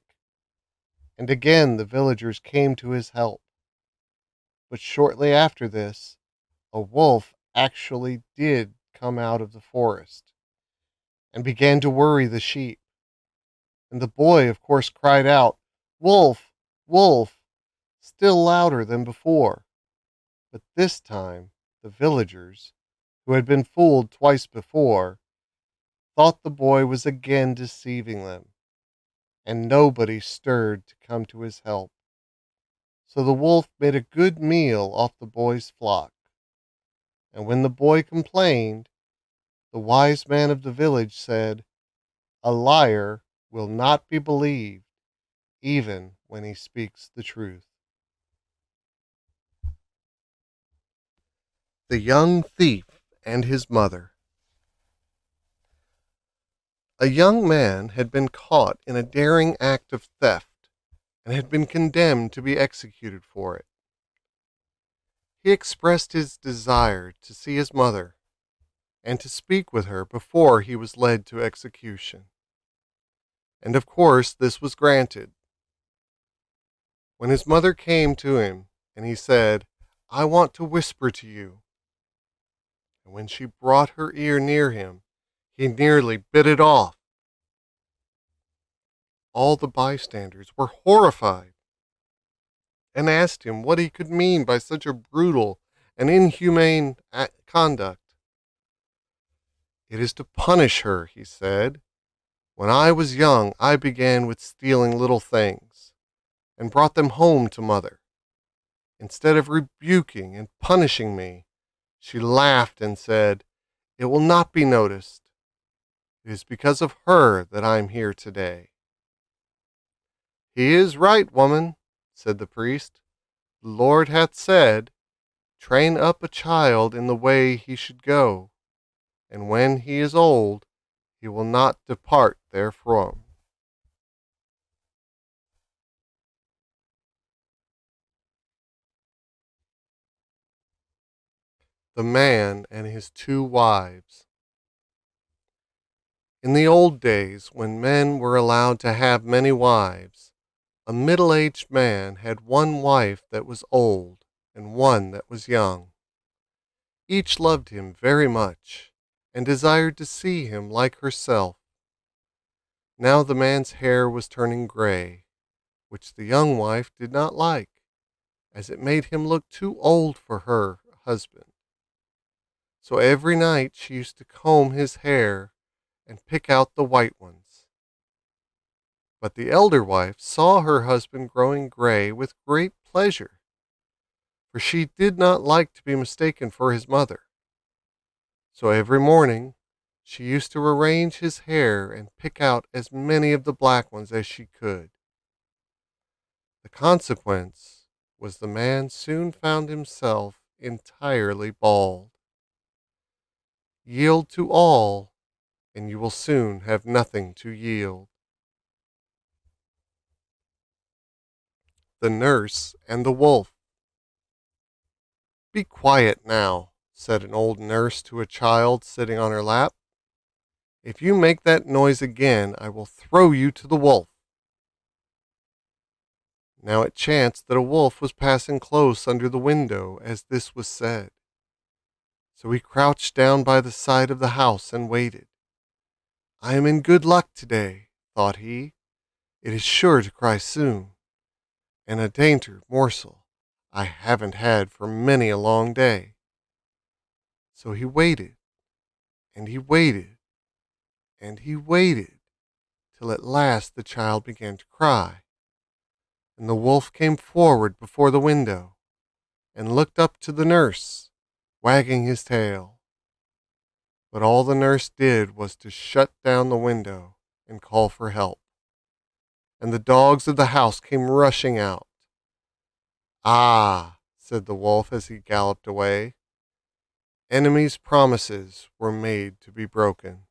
and again the villagers came to his help. But shortly after this, a wolf actually did come out of the forest and began to worry the sheep. And the boy, of course, cried out, "Wolf! Wolf!" still louder than before. But this time the villagers, who had been fooled twice before, thought the boy was again deceiving them, and nobody stirred to come to his help. So the wolf made a good meal off the boy's flock. And when the boy complained, the wise man of the village said, "A liar will not be believed, even when he speaks the truth." The Young Thief and His Mother. A young man had been caught in a daring act of theft and had been condemned to be executed for it. He expressed his desire to see his mother and to speak with her before he was led to execution. And of course this was granted. When his mother came to him and he said, "I want to whisper to you," and when she brought her ear near him, he nearly bit it off. All the bystanders were horrified and asked him what he could mean by such a brutal and inhumane conduct. "It is to punish her," he said. "When I was young, I began with stealing little things and brought them home to mother. Instead of rebuking and punishing me, she laughed and said, 'It will not be noticed. It is because of her that I am here today.'" "He is right, woman," said the priest. "The Lord hath said, 'Train up a child in the way he should go, and when he is old, he will not depart therefrom.'" The Man and His Two Wives. In the old days, when men were allowed to have many wives, a middle-aged man had one wife that was old and one that was young. Each loved him very much and desired to see him like herself. Now the man's hair was turning gray, which the young wife did not like, as it made him look too old for her husband. So every night she used to comb his hair and pick out the white ones. But the elder wife saw her husband growing gray with great pleasure, for she did not like to be mistaken for his mother. So every morning she used to arrange his hair and pick out as many of the black ones as she could. The consequence was the man soon found himself entirely bald. Yield to all, and you will soon have nothing to yield. The Nurse and the Wolf. Be quiet now, said an old nurse to a child sitting on her lap. If you make that noise again, I will throw you to the wolf. Now it chanced that a wolf was passing close under the window as this was said. So he crouched down by the side of the house and waited. I am in good luck today, thought he. It is sure to cry soon, and a dainty morsel I haven't had for many a long day. So he waited, and he waited, and he waited, till at last the child began to cry. And the wolf came forward before the window, and looked up to the nurse, wagging his tail. But all the nurse did was to shut down the window and call for help. And the dogs of the house came rushing out. Ah, said the wolf as he galloped away, enemies' promises were made to be broken.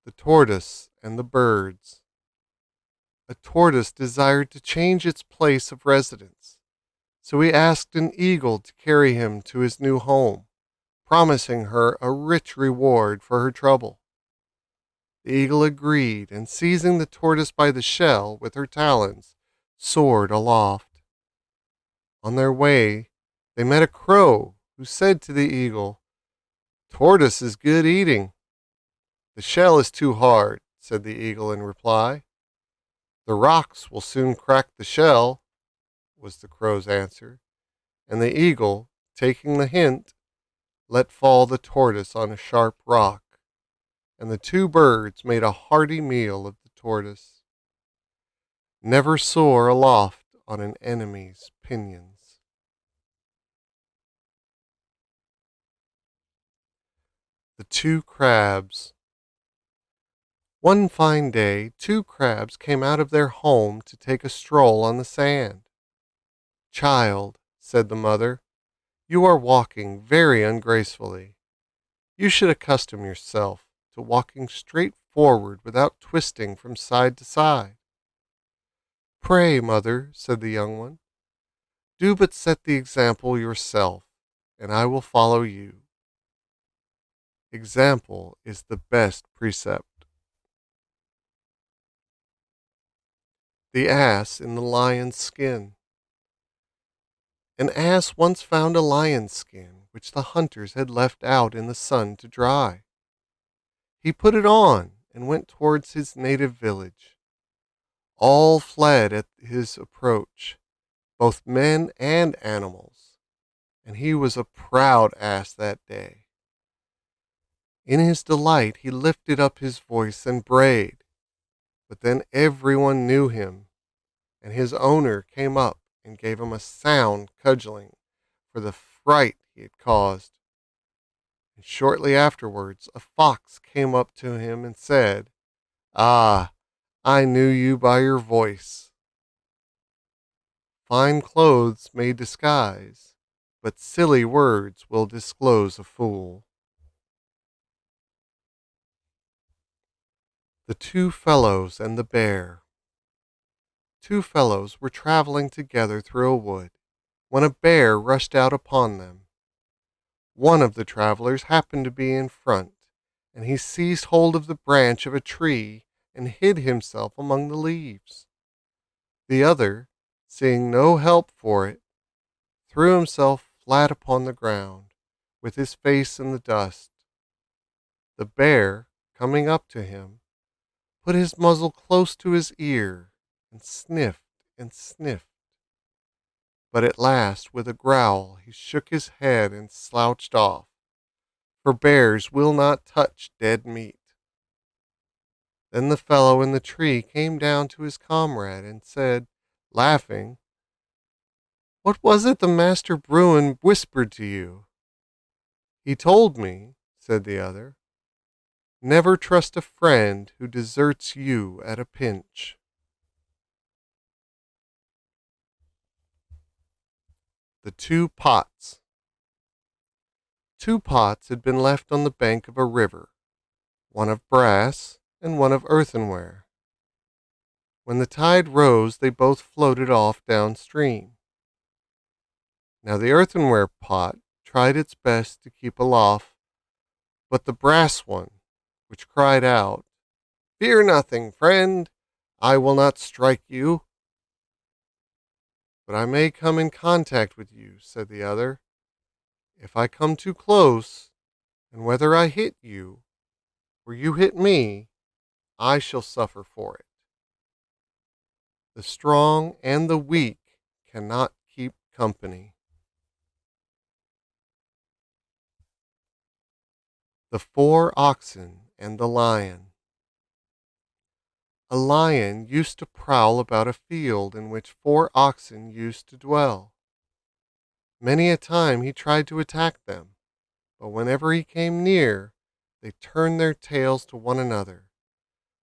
The Tortoise and the Birds. A tortoise desired to change its place of residence, so he asked an eagle to carry him to his new home, promising her a rich reward for her trouble. The eagle agreed, and seizing the tortoise by the shell with her talons, soared aloft. On their way, they met a crow who said to the eagle, Tortoise is good eating. The shell is too hard, said the eagle in reply. The rocks will soon crack the shell, was the crow's answer, and the eagle, taking the hint, let fall the tortoise on a sharp rock, and the two birds made a hearty meal of the tortoise. Never soar aloft on an enemy's pinions. The Two Crabs. One fine day, two crabs came out of their home to take a stroll on the sand. Child, said the mother, you are walking very ungracefully. You should accustom yourself to walking straight forward without twisting from side to side. Pray, mother, said the young one, do but set the example yourself, and I will follow you. Example is the best precept. The Ass in the Lion's Skin. An ass once found a lion's skin, which the hunters had left out in the sun to dry. He put it on and went towards his native village. All fled at his approach, both men and animals, and he was a proud ass that day. In his delight he lifted up his voice and brayed, but then everyone knew him, and his owner came up and gave him a sound cudgeling for the fright he had caused. And shortly afterwards a fox came up to him and said, Ah, I knew you by your voice. Fine clothes may disguise, but silly words will disclose a fool. The Two Fellows and the Bear. Two fellows were traveling together through a wood, when a bear rushed out upon them. One of the travelers happened to be in front, and he seized hold of the branch of a tree and hid himself among the leaves. The other, seeing no help for it, threw himself flat upon the ground, with his face in the dust. The bear, coming up to him, put his muzzle close to his ear and sniffed and sniffed. But at last, with a growl, he shook his head and slouched off, for bears will not touch dead meat. Then the fellow in the tree came down to his comrade and said, laughing, "What was it the master Bruin whispered to you?" "He told me," said the other, "never trust a friend who deserts you at a pinch." The Two Pots. Two pots had been left on the bank of a river, one of brass and one of earthenware. When the tide rose, they both floated off downstream. Now the earthenware pot tried its best to keep aloft, but the brass one, which cried out, "Fear nothing, friend, I will not strike you." "But I may come in contact with you," said the other. "If I come too close, and whether I hit you or you hit me, I shall suffer for it. The strong and the weak cannot keep company." The Four Oxen and the Lion. A lion used to prowl about a field in which four oxen used to dwell. Many a time he tried to attack them, but whenever he came near, they turned their tails to one another,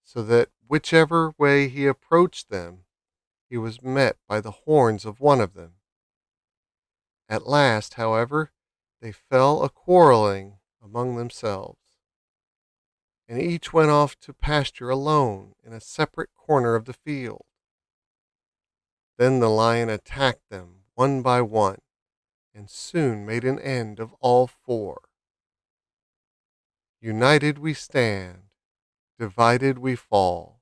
so that whichever way he approached them, he was met by the horns of one of them. At last, however, they fell a quarreling among themselves, and each went off to pasture alone in a separate corner of the field. Then the lion attacked them one by one, and soon made an end of all four. United we stand, divided we fall.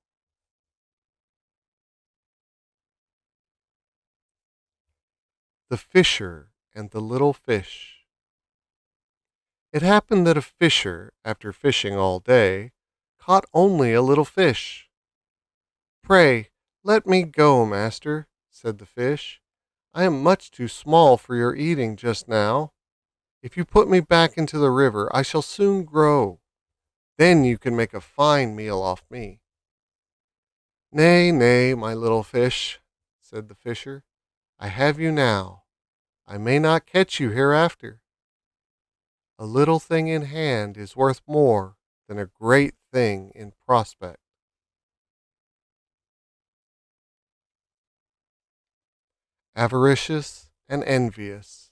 The Fisher and the Little Fish. It happened that a fisher, after fishing all day, caught only a little fish. "Pray, let me go, master," said the fish. "I am much too small for your eating just now. If you put me back into the river, I shall soon grow. Then you can make a fine meal off me." "Nay, nay, my little fish," said the fisher. "I have you now. I may not catch you hereafter. A little thing in hand is worth more than a great thing in prospect." Avaricious and envious.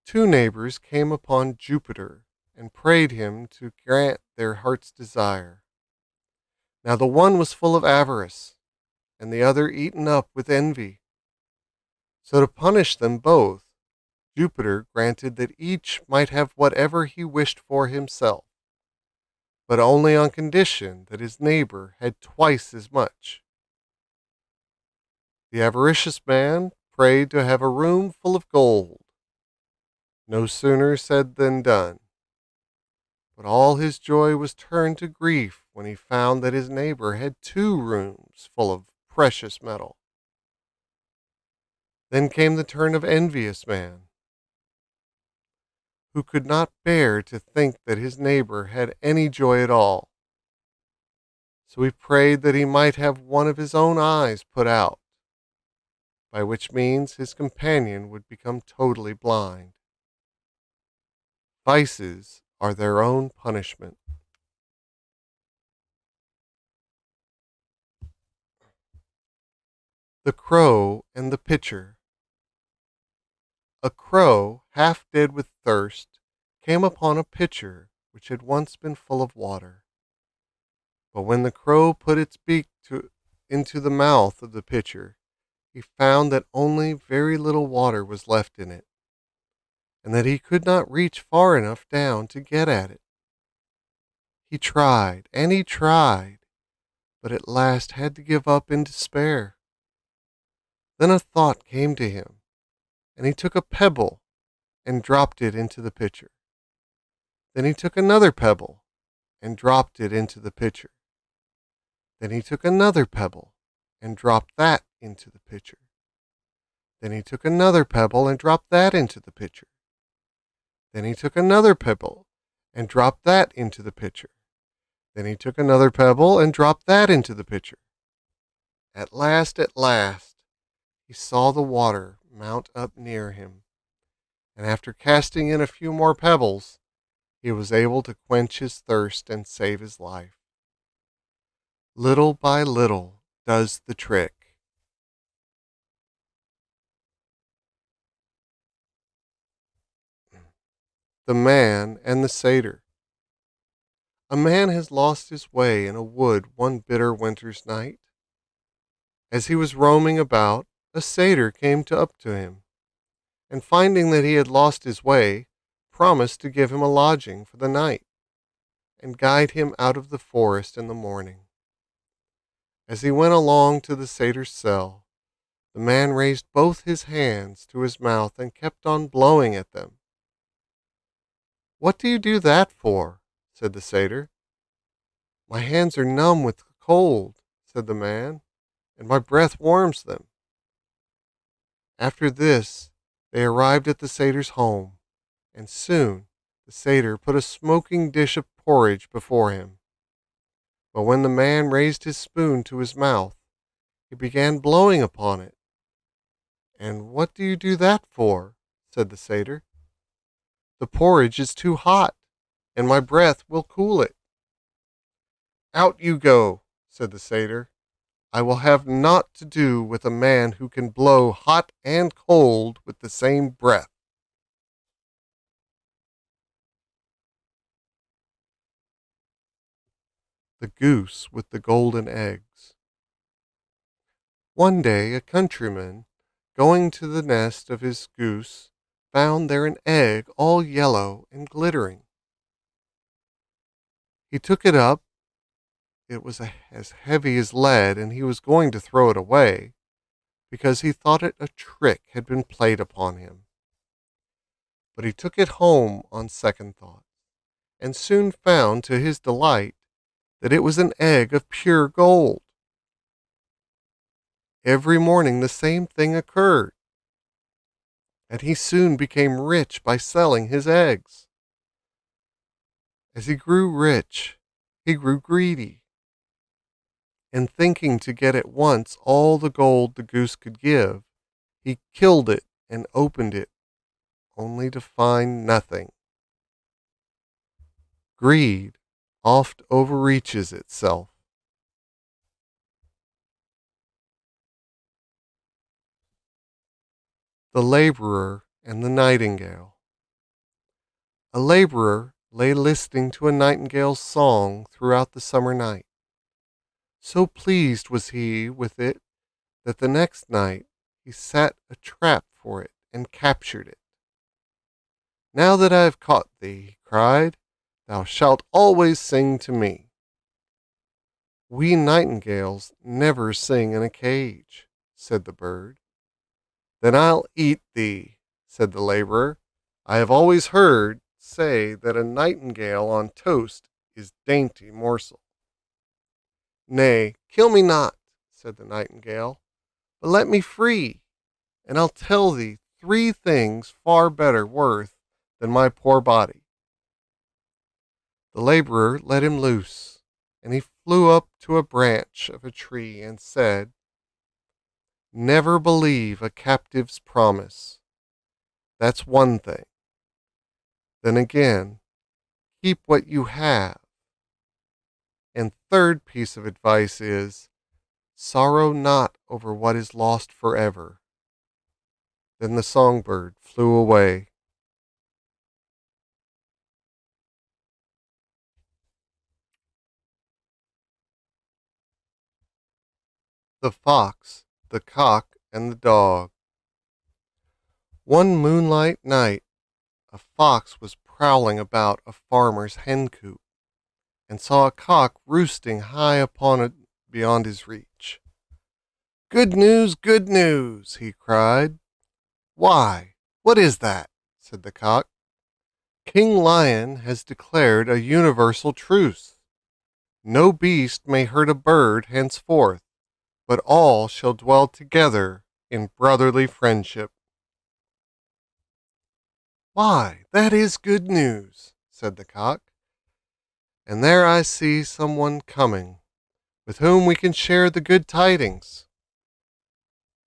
Two neighbors came upon Jupiter and prayed him to grant their heart's desire. Now the one was full of avarice, and the other eaten up with envy. So to punish them both, Jupiter granted that each might have whatever he wished for himself, but only on condition that his neighbor had twice as much. The avaricious man prayed to have a room full of gold. No sooner said than done. But all his joy was turned to grief when he found that his neighbor had 2 rooms full of precious metal. Then came the turn of envious man, who could not bear to think that his neighbor had any joy at all. So he prayed that he might have one of his own eyes put out, by which means his companion would become totally blind. Vices are their own punishment. The Crow and the Pitcher. A crow, half dead with thirst, came upon a pitcher which had once been full of water. But when the crow put its beak into the mouth of the pitcher, he found that only very little water was left in it, and that he could not reach far enough down to get at it. He tried and he tried, but at last had to give up in despair. Then a thought came to him, and he took a pebble and dropped it into the pitcher. Then he took another pebble and dropped it into the pitcher. Then he took another pebble and dropped that into the pitcher. Then he took another pebble and dropped that into the pitcher. Then he took another pebble and dropped that into the pitcher. Then he took another pebble and dropped that into the pitcher. At last, he saw the water mount up near him, and after casting in a few more pebbles, he was able to quench his thirst and save his life. Little by little does the trick. The Man and the Satyr. A man has lost his way in a wood one bitter winter's night. As he was roaming about, a satyr came up to him, and finding that he had lost his way, promised to give him a lodging for the night, and guide him out of the forest in the morning. As he went along to the satyr's cell, the man raised both his hands to his mouth and kept on blowing at them. "What do you do that for?" said the satyr. "My hands are numb with cold," said the man, "and my breath warms them." After this, they arrived at the satyr's home, and soon the satyr put a smoking dish of porridge before him. But when the man raised his spoon to his mouth, he began blowing upon it. "And what do you do that for?" said the satyr. "The porridge is too hot, and my breath will cool it." "Out you go," said the satyr. "I will have naught to do with a man who can blow hot and cold with the same breath." The Goose with the Golden Eggs. One day a countryman, going to the nest of his goose, found there an egg all yellow and glittering. He took it up. It was as heavy as lead, and he was going to throw it away, because he thought it a trick had been played upon him. But he took it home on second thought, and soon found to his delight that it was an egg of pure gold. Every morning the same thing occurred, and he soon became rich by selling his eggs. As he grew rich, he grew greedy, and thinking to get at once all the gold the goose could give, he killed it and opened it, only to find nothing. Greed oft overreaches itself. The Laborer and the Nightingale. A laborer lay listening to a nightingale's song throughout the summer night. So pleased was he with it that the next night he set a trap for it and captured it. "Now that I have caught thee," he cried, "thou shalt always sing to me." "We nightingales never sing in a cage," said the bird. "Then I'll eat thee," said the laborer. "I have always heard say that a nightingale on toast is dainty morsel." "Nay, kill me not," said the nightingale, "but let me free, and I'll tell thee 3 things far better worth than my poor body." The laborer let him loose, and he flew up to a branch of a tree and said, "Never believe a captive's promise. That's one thing. Then again, keep what you have. And third piece of advice is, sorrow not over what is lost forever." Then the songbird flew away. The Fox, the Cock, and the Dog. One moonlight night, a fox was prowling about a farmer's hen coop, and saw a cock roosting high upon it beyond his reach. Good news," he cried. "Why, what is that?" said the cock. "King Lion has declared a universal truce. No beast may hurt a bird henceforth, but all shall dwell together in brotherly friendship. "Why, that is good news," said the cock, "and there I see someone coming, with whom we can share the good tidings."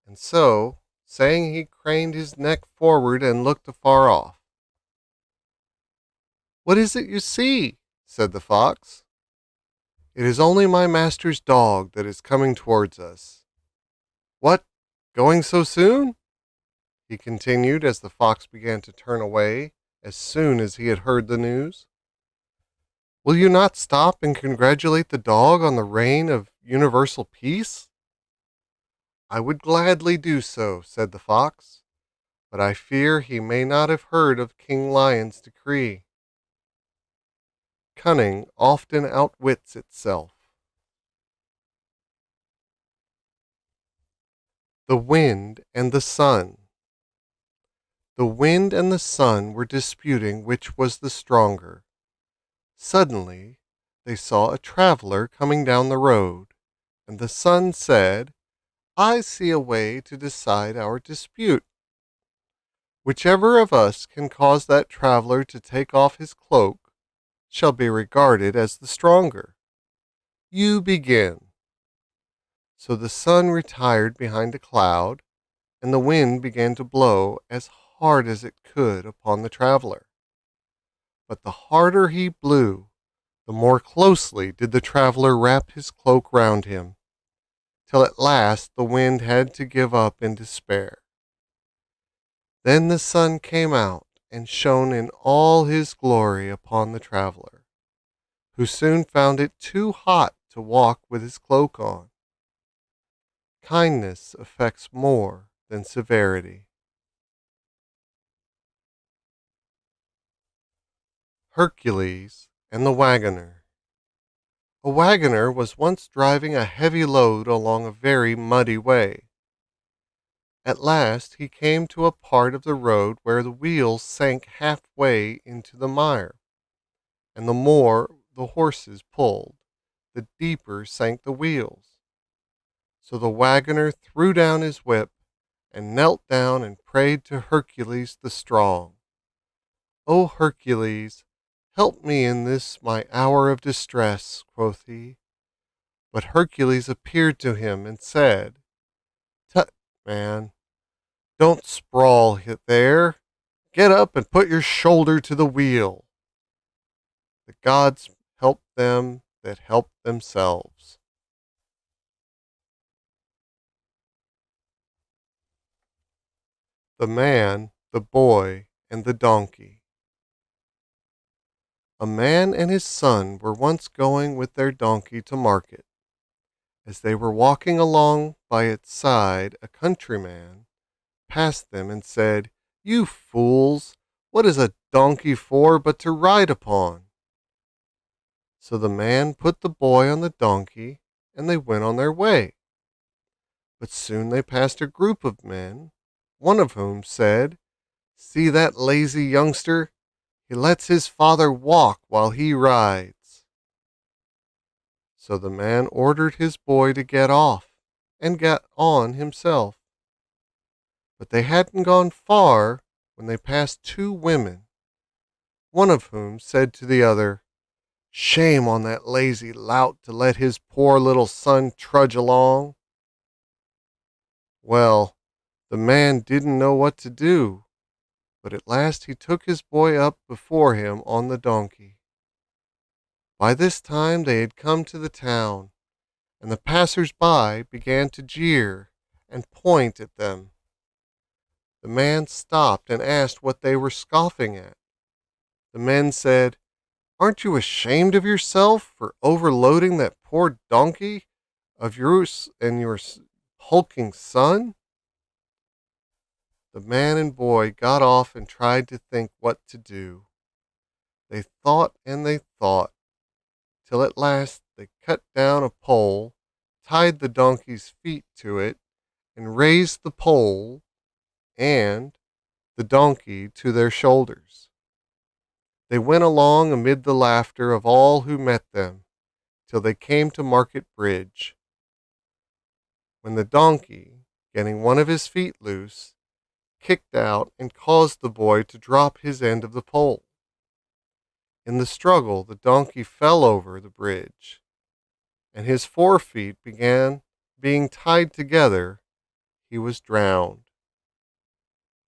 And so, saying, he craned his neck forward and looked afar off. "What is it you see?" said the fox. "It is only my master's dog that is coming towards us." "What, going so soon?" he continued as the fox began to turn away as soon as he had heard the news. "Will you not stop and congratulate the dog on the reign of universal peace?" "I would gladly do so," said the fox, "but I fear he may not have heard of King Lion's decree." Cunning often outwits itself. The wind and the sun. The wind and the sun were disputing which was the stronger. Suddenly, they saw a traveler coming down the road, and the sun said, "I see a way to decide our dispute. Whichever of us can cause that traveler to take off his cloak shall be regarded as the stronger. You begin." So the sun retired behind a cloud, and the wind began to blow as hard as it could upon the traveler. But the harder he blew, the more closely did the traveler wrap his cloak round him, till at last the wind had to give up in despair. Then the sun came out and shone in all his glory upon the traveler, who soon found it too hot to walk with his cloak on. Kindness affects more than severity. Hercules and the Wagoner. A wagoner was once driving a heavy load along a very muddy way. At last he came to a part of the road where the wheels sank halfway into the mire, and the more the horses pulled, the deeper sank the wheels. So the wagoner threw down his whip and knelt down and prayed to Hercules the strong. "O Hercules, help me in this my hour of distress," quoth he. But Hercules appeared to him and said, "Tut, man, don't sprawl there. Get up and put your shoulder to the wheel. The gods help them that help themselves." The man, the boy, and the donkey. A man and his son were once going with their donkey to market. As they were walking along by its side, a countryman passed them and said, "You fools, what is a donkey for but to ride upon?" So the man put the boy on the donkey, and they went on their way. But soon they passed a group of men, one of whom said, "See that lazy youngster? He lets his father walk while he rides." So the man ordered his boy to get off, and got on himself. But they hadn't gone far when they passed two women, one of whom said to the other, "Shame on that lazy lout to let his poor little son trudge along." Well, the man didn't know what to do, but at last he took his boy up before him on the donkey. By this time they had come to the town, and the passers-by began to jeer and point at them. The man stopped and asked what they were scoffing at. The men said, "Aren't you ashamed of yourself for overloading that poor donkey of yours and your hulking son?" The man and boy got off and tried to think what to do. They thought and they thought, till at last they cut down a pole, tied the donkey's feet to it, and raised the pole and the donkey to their shoulders. They went along amid the laughter of all who met them, till they came to Market Bridge, when the donkey getting one of his feet loose, kicked out and caused the boy to drop his end of the pole. In the struggle, the donkey fell over the bridge, and his 4 feet began being tied together. He was drowned.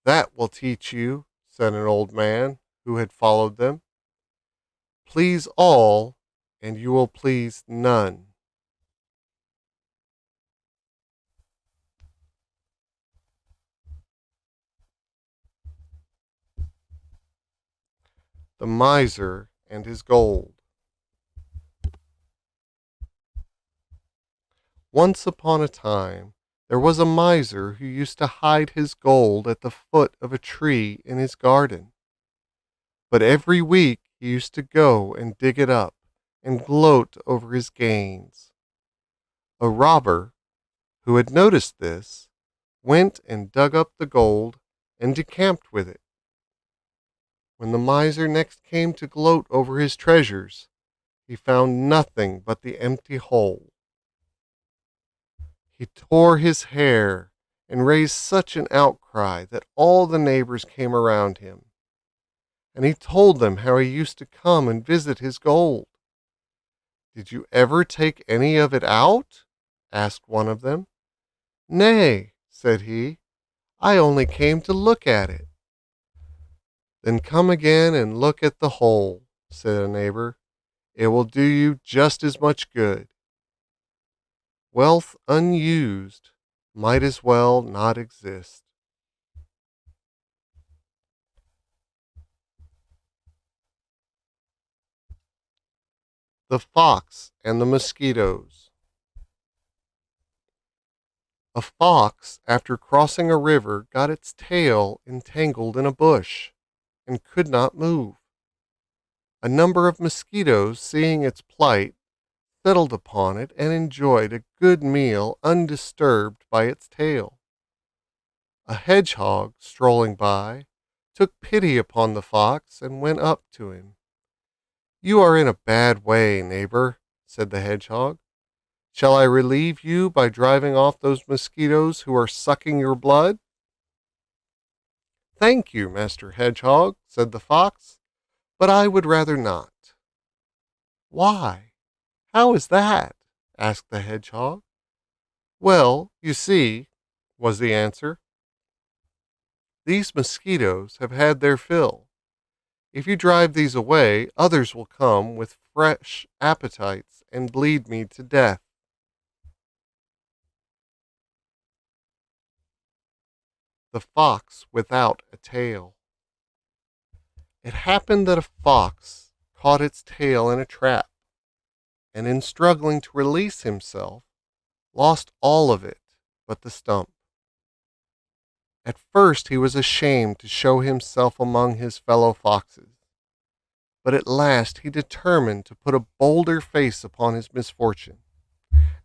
That will teach you, said an old man who had followed them. Please all, and you will please none. The Miser and His Gold. Once upon a time, there was a miser who used to hide his gold at the foot of a tree in his garden. But every week he used to go and dig it up and gloat over his gains. A robber, who had noticed this, went and dug up the gold and decamped with it. When the miser next came to gloat over his treasures, he found nothing but the empty hole. He tore his hair and raised such an outcry that all the neighbors came around him. And he told them how he used to come and visit his gold. Did you ever take any of it out? Asked one of them. Nay, said he, I only came to look at it. Then come again and look at the hole, said a neighbor. It will do you just as much good. Wealth unused might as well not exist. The Fox and the Mosquitoes. A fox, after crossing a river, got its tail entangled in a bush and could not move. A number of mosquitoes, seeing its plight, settled upon it and enjoyed a good meal undisturbed by its tail. A hedgehog, strolling by, took pity upon the fox and went up to him. You are in a bad way, neighbor, said the hedgehog. Shall I relieve you by driving off those mosquitoes who are sucking your blood? Thank you, Master Hedgehog, said the fox, but I would rather not. Why? How is that? Asked the hedgehog. Well, you see, was the answer, these mosquitoes have had their fill. If you drive these away, others will come with fresh appetites and bleed me to death. The Fox Without a Tail. It happened that a fox caught its tail in a trap, and in struggling to release himself, lost all of it but the stump. At first he was ashamed to show himself among his fellow foxes, but at last he determined to put a bolder face upon his misfortune,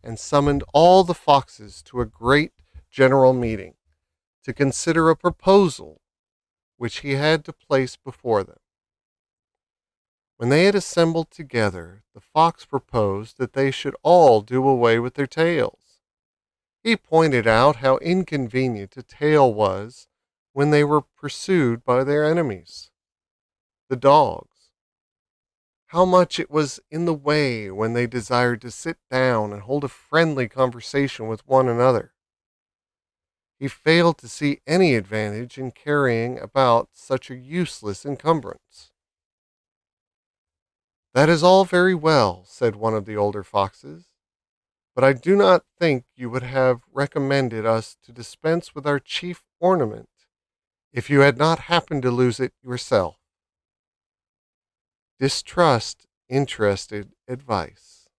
and summoned all the foxes to a great general meeting to consider a proposal which he had to place before them. When they had assembled together, the fox proposed that they should all do away with their tails. He pointed out how inconvenient a tail was when they were pursued by their enemies, the dogs. How much it was in the way when they desired to sit down and hold a friendly conversation with one another. He failed to see any advantage in carrying about such a useless encumbrance. That is all very well, said one of the older foxes, but I do not think you would have recommended us to dispense with our chief ornament if you had not happened to lose it yourself. Distrust interested advice.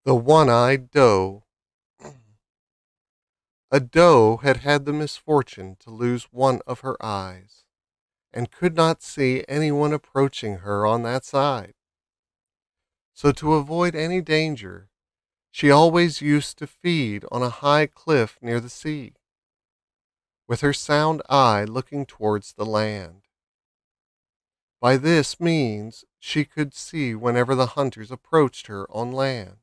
The One-Eyed Doe. A doe had had the misfortune to lose one of her eyes, and could not see anyone approaching her on that side. So to avoid any danger, she always used to feed on a high cliff near the sea, with her sound eye looking towards the land. By this means she could see whenever the hunters approached her on land,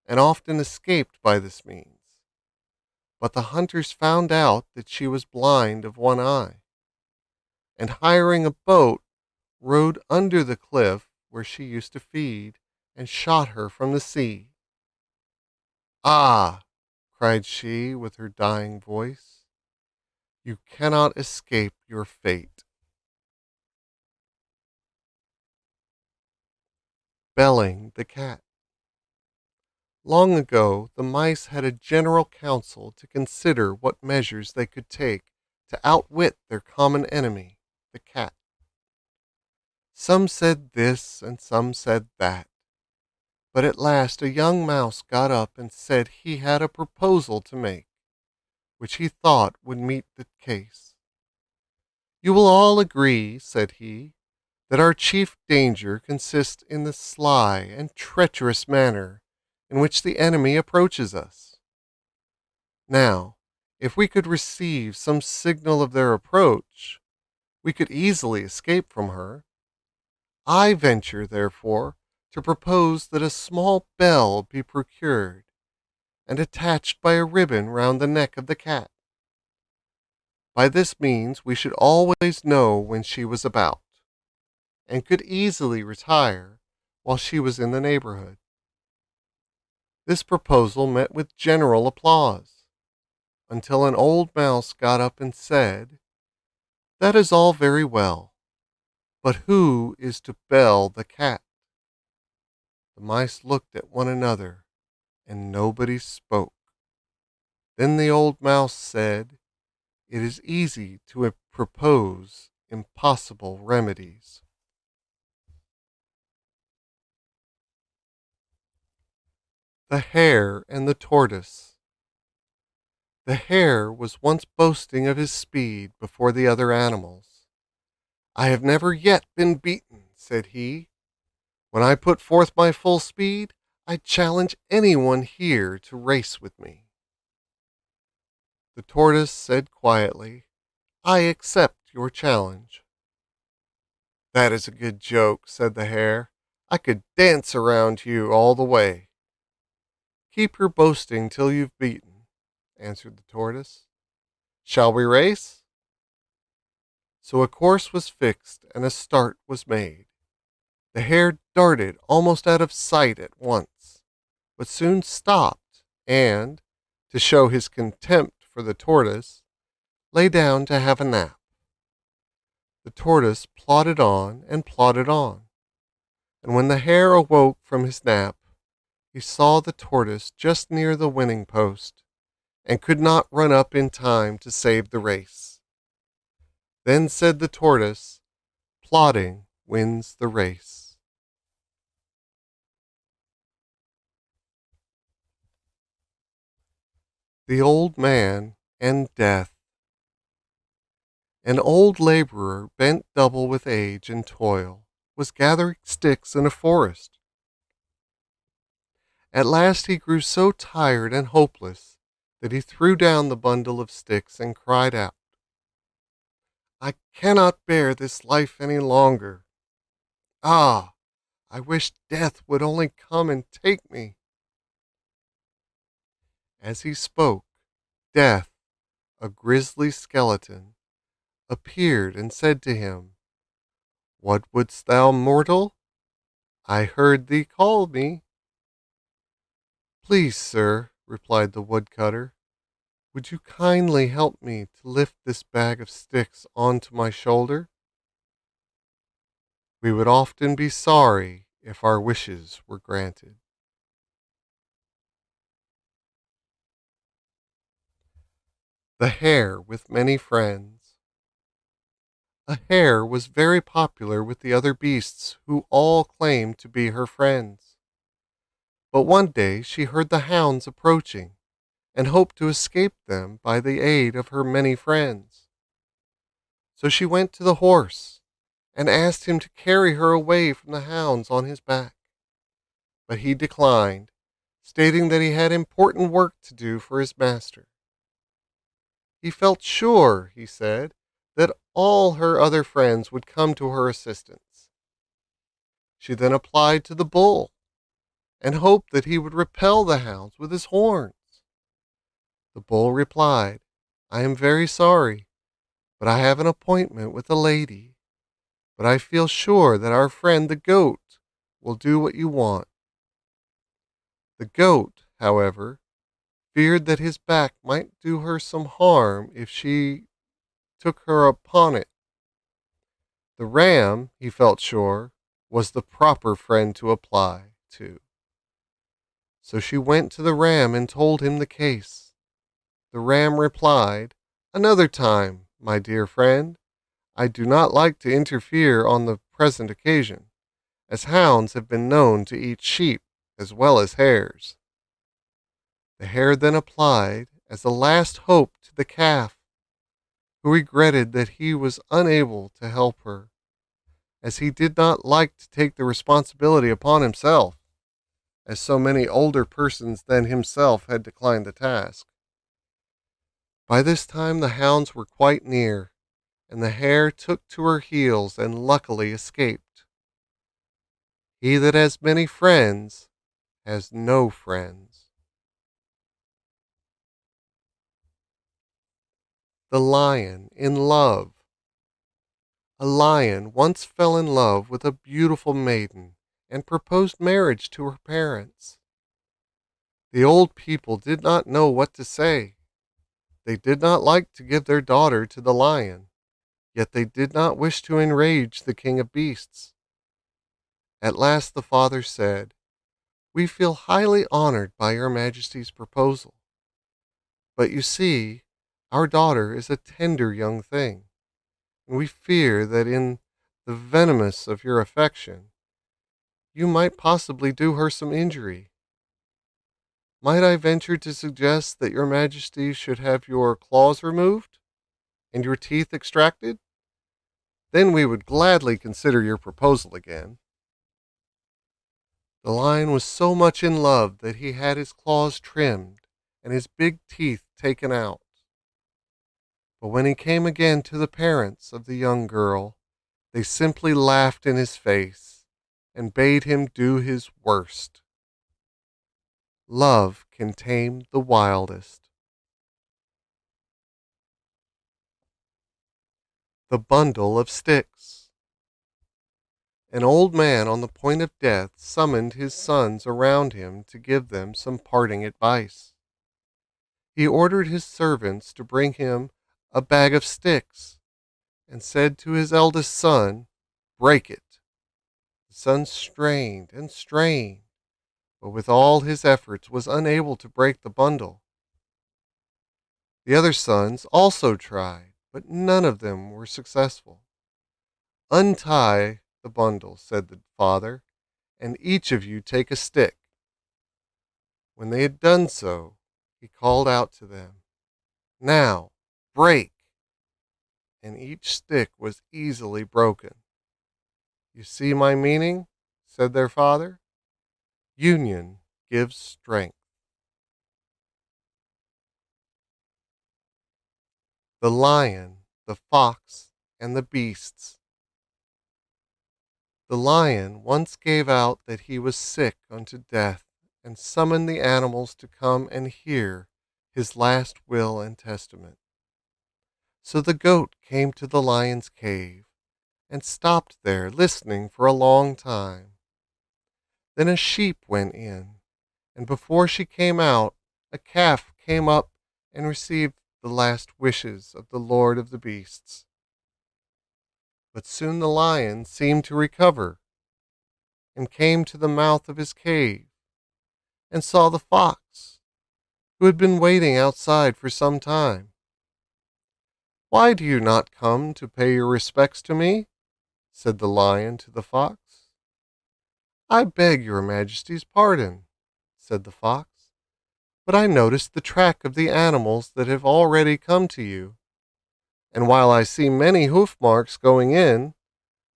and often escaped by this means. But the hunters found out that she was blind of one eye, and hiring a boat, rowed under the cliff where she used to feed, and shot her from the sea. Ah, cried she with her dying voice, you cannot escape your fate. Belling the cat. Long ago, the mice had a general council to consider what measures they could take to outwit their common enemy, the cat. Some said this and some said that, but at last a young mouse got up and said he had a proposal to make, which he thought would meet the case. You will all agree, said he, that our chief danger consists in the sly and treacherous manner in which the enemy approaches us. Now, if we could receive some signal of their approach, we could easily escape from her. I venture, therefore, to propose that a small bell be procured and attached by a ribbon round the neck of the cat. By this means we should always know when she was about, and could easily retire while she was in the neighborhood. This proposal met with general applause, until an old mouse got up and said, that is all very well, but who is to bell the cat? The mice looked at one another, and nobody spoke. Then the old mouse said, it is easy to propose impossible remedies. The Hare and the Tortoise. The hare was once boasting of his speed before the other animals. I have never yet been beaten, said he. When I put forth my full speed, I challenge anyone here to race with me. The tortoise said quietly, I accept your challenge. That is a good joke, said the hare. I could dance around you all the way. Keep your boasting till you've beaten, answered the tortoise. Shall we race? So a course was fixed and a start was made. The hare darted almost out of sight at once, but soon stopped and, to show his contempt for the tortoise, lay down to have a nap. The tortoise plodded on and plodded on, and when the hare awoke from his nap, he saw the tortoise just near the winning post, and could not run up in time to save the race. Then said the tortoise, plodding wins the race. The Old Man and Death. An old laborer, bent double with age and toil, was gathering sticks in a forest. At last he grew so tired and hopeless that he threw down the bundle of sticks and cried out, I cannot bear this life any longer. Ah, I wish death would only come and take me. As he spoke, Death, a grisly skeleton, appeared and said to him, What wouldst thou, mortal? I heard thee call me. Please, sir, replied the woodcutter, would you kindly help me to lift this bag of sticks onto my shoulder? We would often be sorry if our wishes were granted. The Hare with Many Friends. A hare was very popular with the other beasts who all claimed to be her friends. But one day she heard the hounds approaching and hoped to escape them by the aid of her many friends. So she went to the horse and asked him to carry her away from the hounds on his back. But he declined, stating that he had important work to do for his master. He felt sure, he said, that all her other friends would come to her assistance. She then applied to the bull and hoped that he would repel the hounds with his horns. The bull replied, I am very sorry, but I have an appointment with a lady, but I feel sure that our friend the goat will do what you want. The goat, however, feared that his back might do her some harm if she took her upon it. The ram, he felt sure, was the proper friend to apply to. So she went to the ram and told him the case. The ram replied, Another time, my dear friend. I do not like to interfere on the present occasion, as hounds have been known to eat sheep as well as hares. The hare then applied as a last hope to the calf, who regretted that he was unable to help her, as he did not like to take the responsibility upon himself, as so many older persons than himself had declined the task. By this time the hounds were quite near, and the hare took to her heels and luckily escaped. He that has many friends has no friends. The lion in love. A lion once fell in love with a beautiful maiden and proposed marriage to her parents. The old people did not know what to say. They did not like to give their daughter to the lion, yet they did not wish to enrage the king of beasts. At last the father said, We feel highly honored by your majesty's proposal. But you see, our daughter is a tender young thing, and we fear that in the venomous of your affection, you might possibly do her some injury. Might I venture to suggest that your majesty should have your claws removed and your teeth extracted? Then we would gladly consider your proposal again. The lion was so much in love that he had his claws trimmed and his big teeth taken out. But when he came again to the parents of the young girl, they simply laughed in his face and bade him do his worst. Love can tame the wildest. The bundle of sticks. An old man on the point of death summoned his sons around him to give them some parting advice. He ordered his servants to bring him a bag of sticks and said to his eldest son, Break it. The son strained and strained, but with all his efforts was unable to break the bundle. The other sons also tried, but none of them were successful. Untie the bundle, said the father, and each of you take a stick. When they had done so, he called out to them, Now, break! And each stick was easily broken. You see my meaning, said their father. Union gives strength. The lion, the fox, and the beasts. The lion once gave out that he was sick unto death, and summoned the animals to come and hear his last will and testament. So the goat came to the lion's cave, and stopped there listening for a long time. Then a sheep went in, and before she came out, a calf came up and received the last wishes of the Lord of the beasts. But soon the lion seemed to recover, and came to the mouth of his cave, and saw the fox, who had been waiting outside for some time. Why do you not come to pay your respects to me? Said the lion to the fox. I beg your majesty's pardon, said the fox, but I noticed the track of the animals that have already come to you, and while I see many hoof marks going in,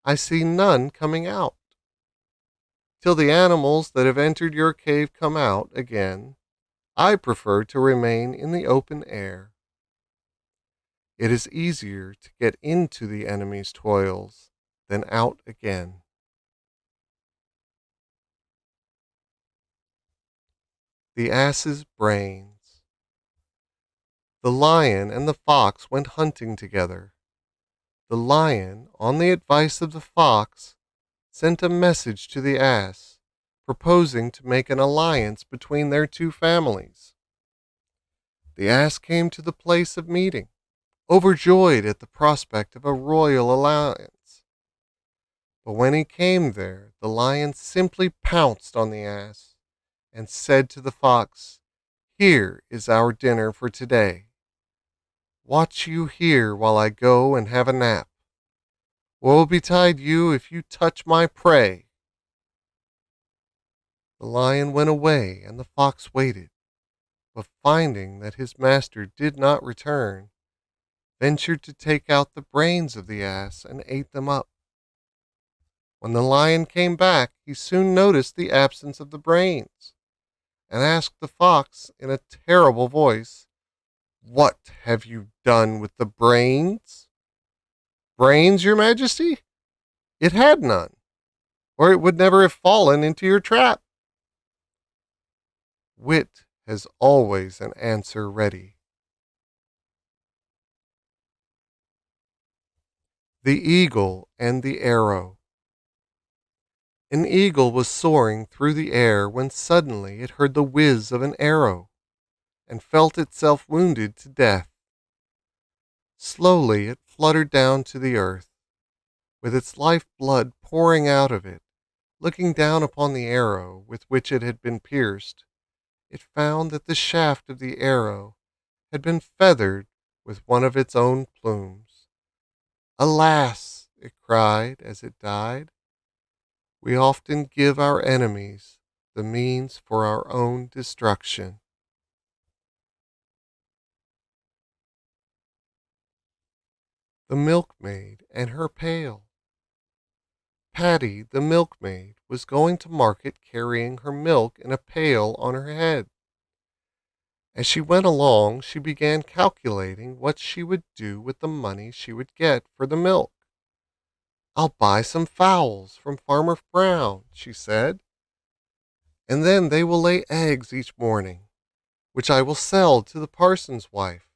I see none coming out. Till the animals that have entered your cave come out again, I prefer to remain in the open air. It is easier to get into the enemy's toils than out again. The Ass's Brains. The lion and the fox went hunting together. The lion, on the advice of the fox, sent a message to the ass, proposing to make an alliance between their two families. The ass came to the place of meeting, overjoyed at the prospect of a royal alliance. But when he came there, the lion simply pounced on the ass and said to the fox, "Here is our dinner for today. Watch you here while I go and have a nap. Woe betide you if you touch my prey." The lion went away, and the fox waited, but finding that his master did not return, ventured to take out the brains of the ass and ate them up. When the lion came back, he soon noticed the absence of the brains, and asked the fox in a terrible voice, "What have you done with the brains?" "Brains, your majesty? It had none, or it would never have fallen into your trap." Wit has always an answer ready. The Eagle and the Arrow. An eagle was soaring through the air when suddenly it heard the whiz of an arrow, and felt itself wounded to death. Slowly it fluttered down to the earth, with its life blood pouring out of it. Looking down upon the arrow with which it had been pierced, it found that the shaft of the arrow had been feathered with one of its own plumes. "Alas!" it cried as it died, "we often give our enemies the means for our own destruction." The Milkmaid and her Pail. Patty, the milkmaid, was going to market carrying her milk in a pail on her head. As she went along, she began calculating what she would do with the money she would get for the milk. "I'll buy some fowls from Farmer Brown," she said, "and then they will lay eggs each morning, which I will sell to the parson's wife.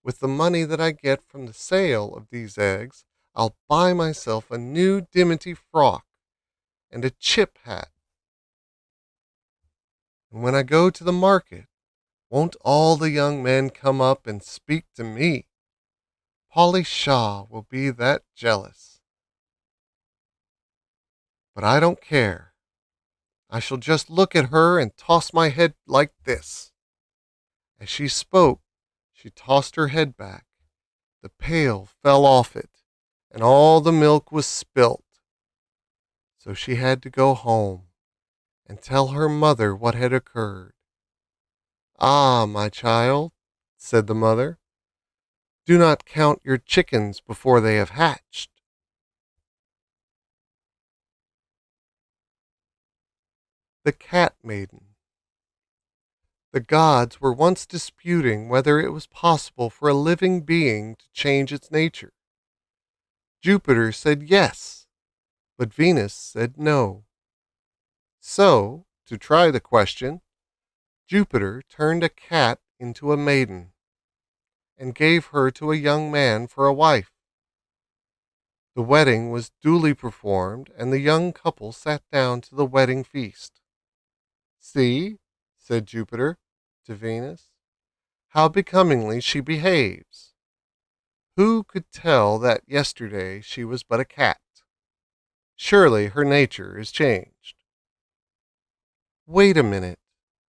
With the money that I get from the sale of these eggs, I'll buy myself a new dimity frock and a chip hat. And when I go to the market, won't all the young men come up and speak to me? Polly Shaw will be that jealous. But I don't care. I shall just look at her and toss my head like this." As she spoke, she tossed her head back. The pail fell off it, and all the milk was spilt. So she had to go home and tell her mother what had occurred. "Ah, my child," said the mother, "do not count your chickens before they have hatched." The Cat Maiden. The gods were once disputing whether it was possible for a living being to change its nature. Jupiter said yes, but Venus said no. So, to try the question, Jupiter turned a cat into a maiden and gave her to a young man for a wife. The wedding was duly performed, and the young couple sat down to the wedding feast. "See," said Jupiter to Venus, "how becomingly she behaves. Who could tell that yesterday she was but a cat? Surely her nature is changed." "Wait a minute,"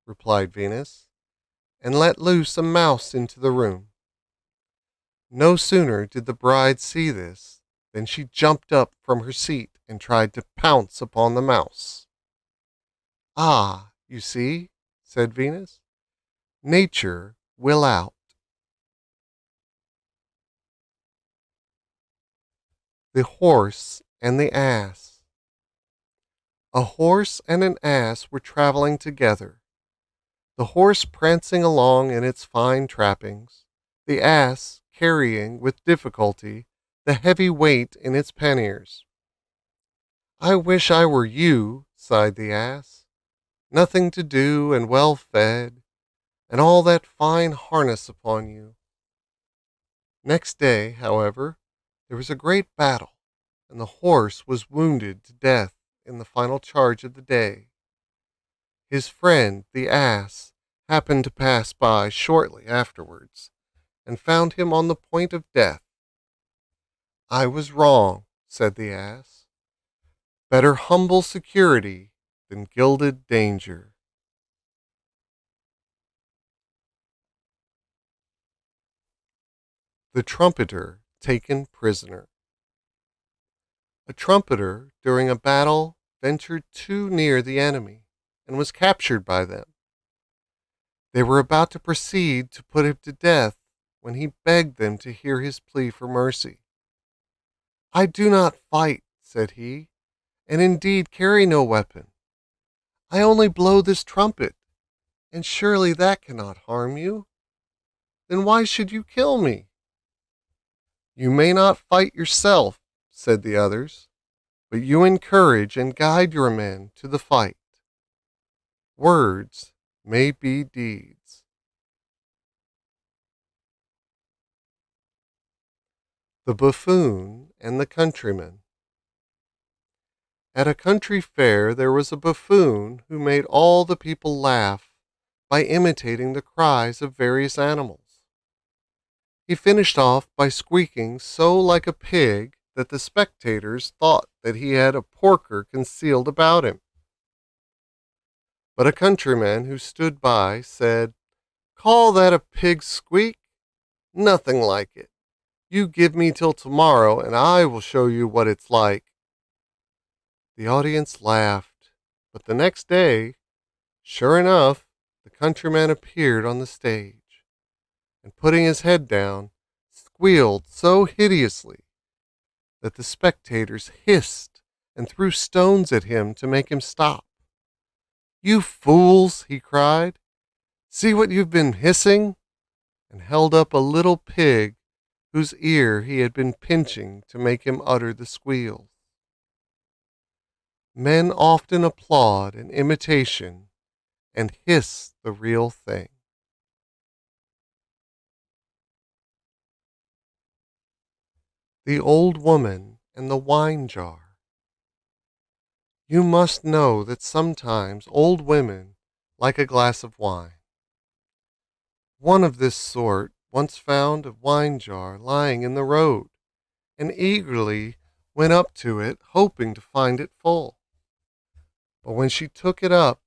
replied Venus, and let loose a mouse into the room. No sooner did the bride see this than she jumped up from her seat and tried to pounce upon the mouse. "Ah, you see," said Venus, "nature will out." The Horse and the Ass. A horse and an ass were traveling together, the horse prancing along in its fine trappings, the ass carrying with difficulty the heavy weight in its panniers. "I wish I were you," sighed the ass. nothing to do and well fed, and all that fine harness upon you. Next day, however, there was a great battle, and the horse was wounded to death in the final charge of the day. His friend, the ass, happened to pass by shortly afterwards, and found him on the point of death. I was wrong, said the ass. Better humble security than gilded danger. The trumpeter taken prisoner. A trumpeter, during a battle, ventured too near the enemy, and was captured by them. They were about to proceed to put him to death when he begged them to hear his plea for mercy. I do not fight, said he, and indeed carry no weapon. I only blow this trumpet, and surely that cannot harm you. Then why should you kill me? You may not fight yourself, said the others, but you encourage and guide your men to the fight. Words may be deeds. The buffoon and the countryman. At a country fair there was a buffoon who made all the people laugh by imitating the cries of various animals. He finished off by squeaking so like a pig that the spectators thought that he had a porker concealed about him. But a countryman who stood by said, Call that a pig's squeak? Nothing like it. You give me till tomorrow, and I will show you what it's like. The audience laughed, but the next day, sure enough, the countryman appeared on the stage, and putting his head down, squealed so hideously that the spectators hissed and threw stones at him to make him stop. You fools, he cried, see what you've been hissing, and held up a little pig whose ear he had been pinching to make him utter the squeals. Men often applaud an imitation and hiss the real thing. The old woman and the wine jar. You must know that sometimes old women like a glass of wine. One of this sort once found a wine jar lying in the road, and eagerly went up to it, hoping to find it full. But when she took it up,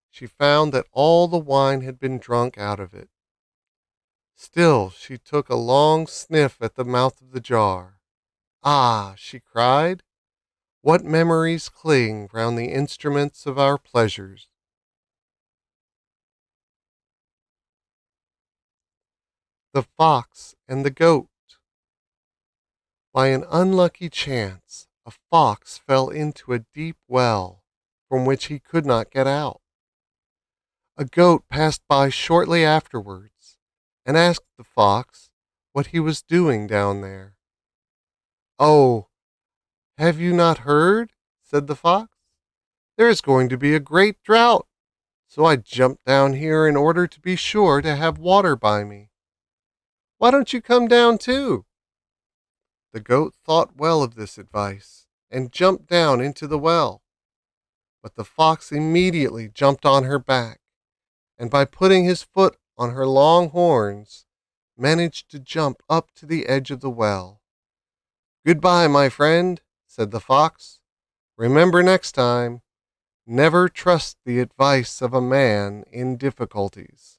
she found that all the wine had been drunk out of it. Still, she took a long sniff at the mouth of the jar. Ah, she cried, what memories cling round the instruments of our pleasures. The fox and the goat. By an unlucky chance, a fox fell into a deep well from which he could not get out. A goat passed by shortly afterwards and asked the fox what he was doing down there. Oh, have you not heard? Said the fox. There is going to be a great drought, so I jumped down here in order to be sure to have water by me. Why don't you come down too? The goat thought well of this advice and jumped down into the well. But the fox immediately jumped on her back, and by putting his foot on her long horns, managed to jump up to the edge of the well. Goodbye, my friend, said the fox. Remember next time, never trust the advice of a man in difficulties.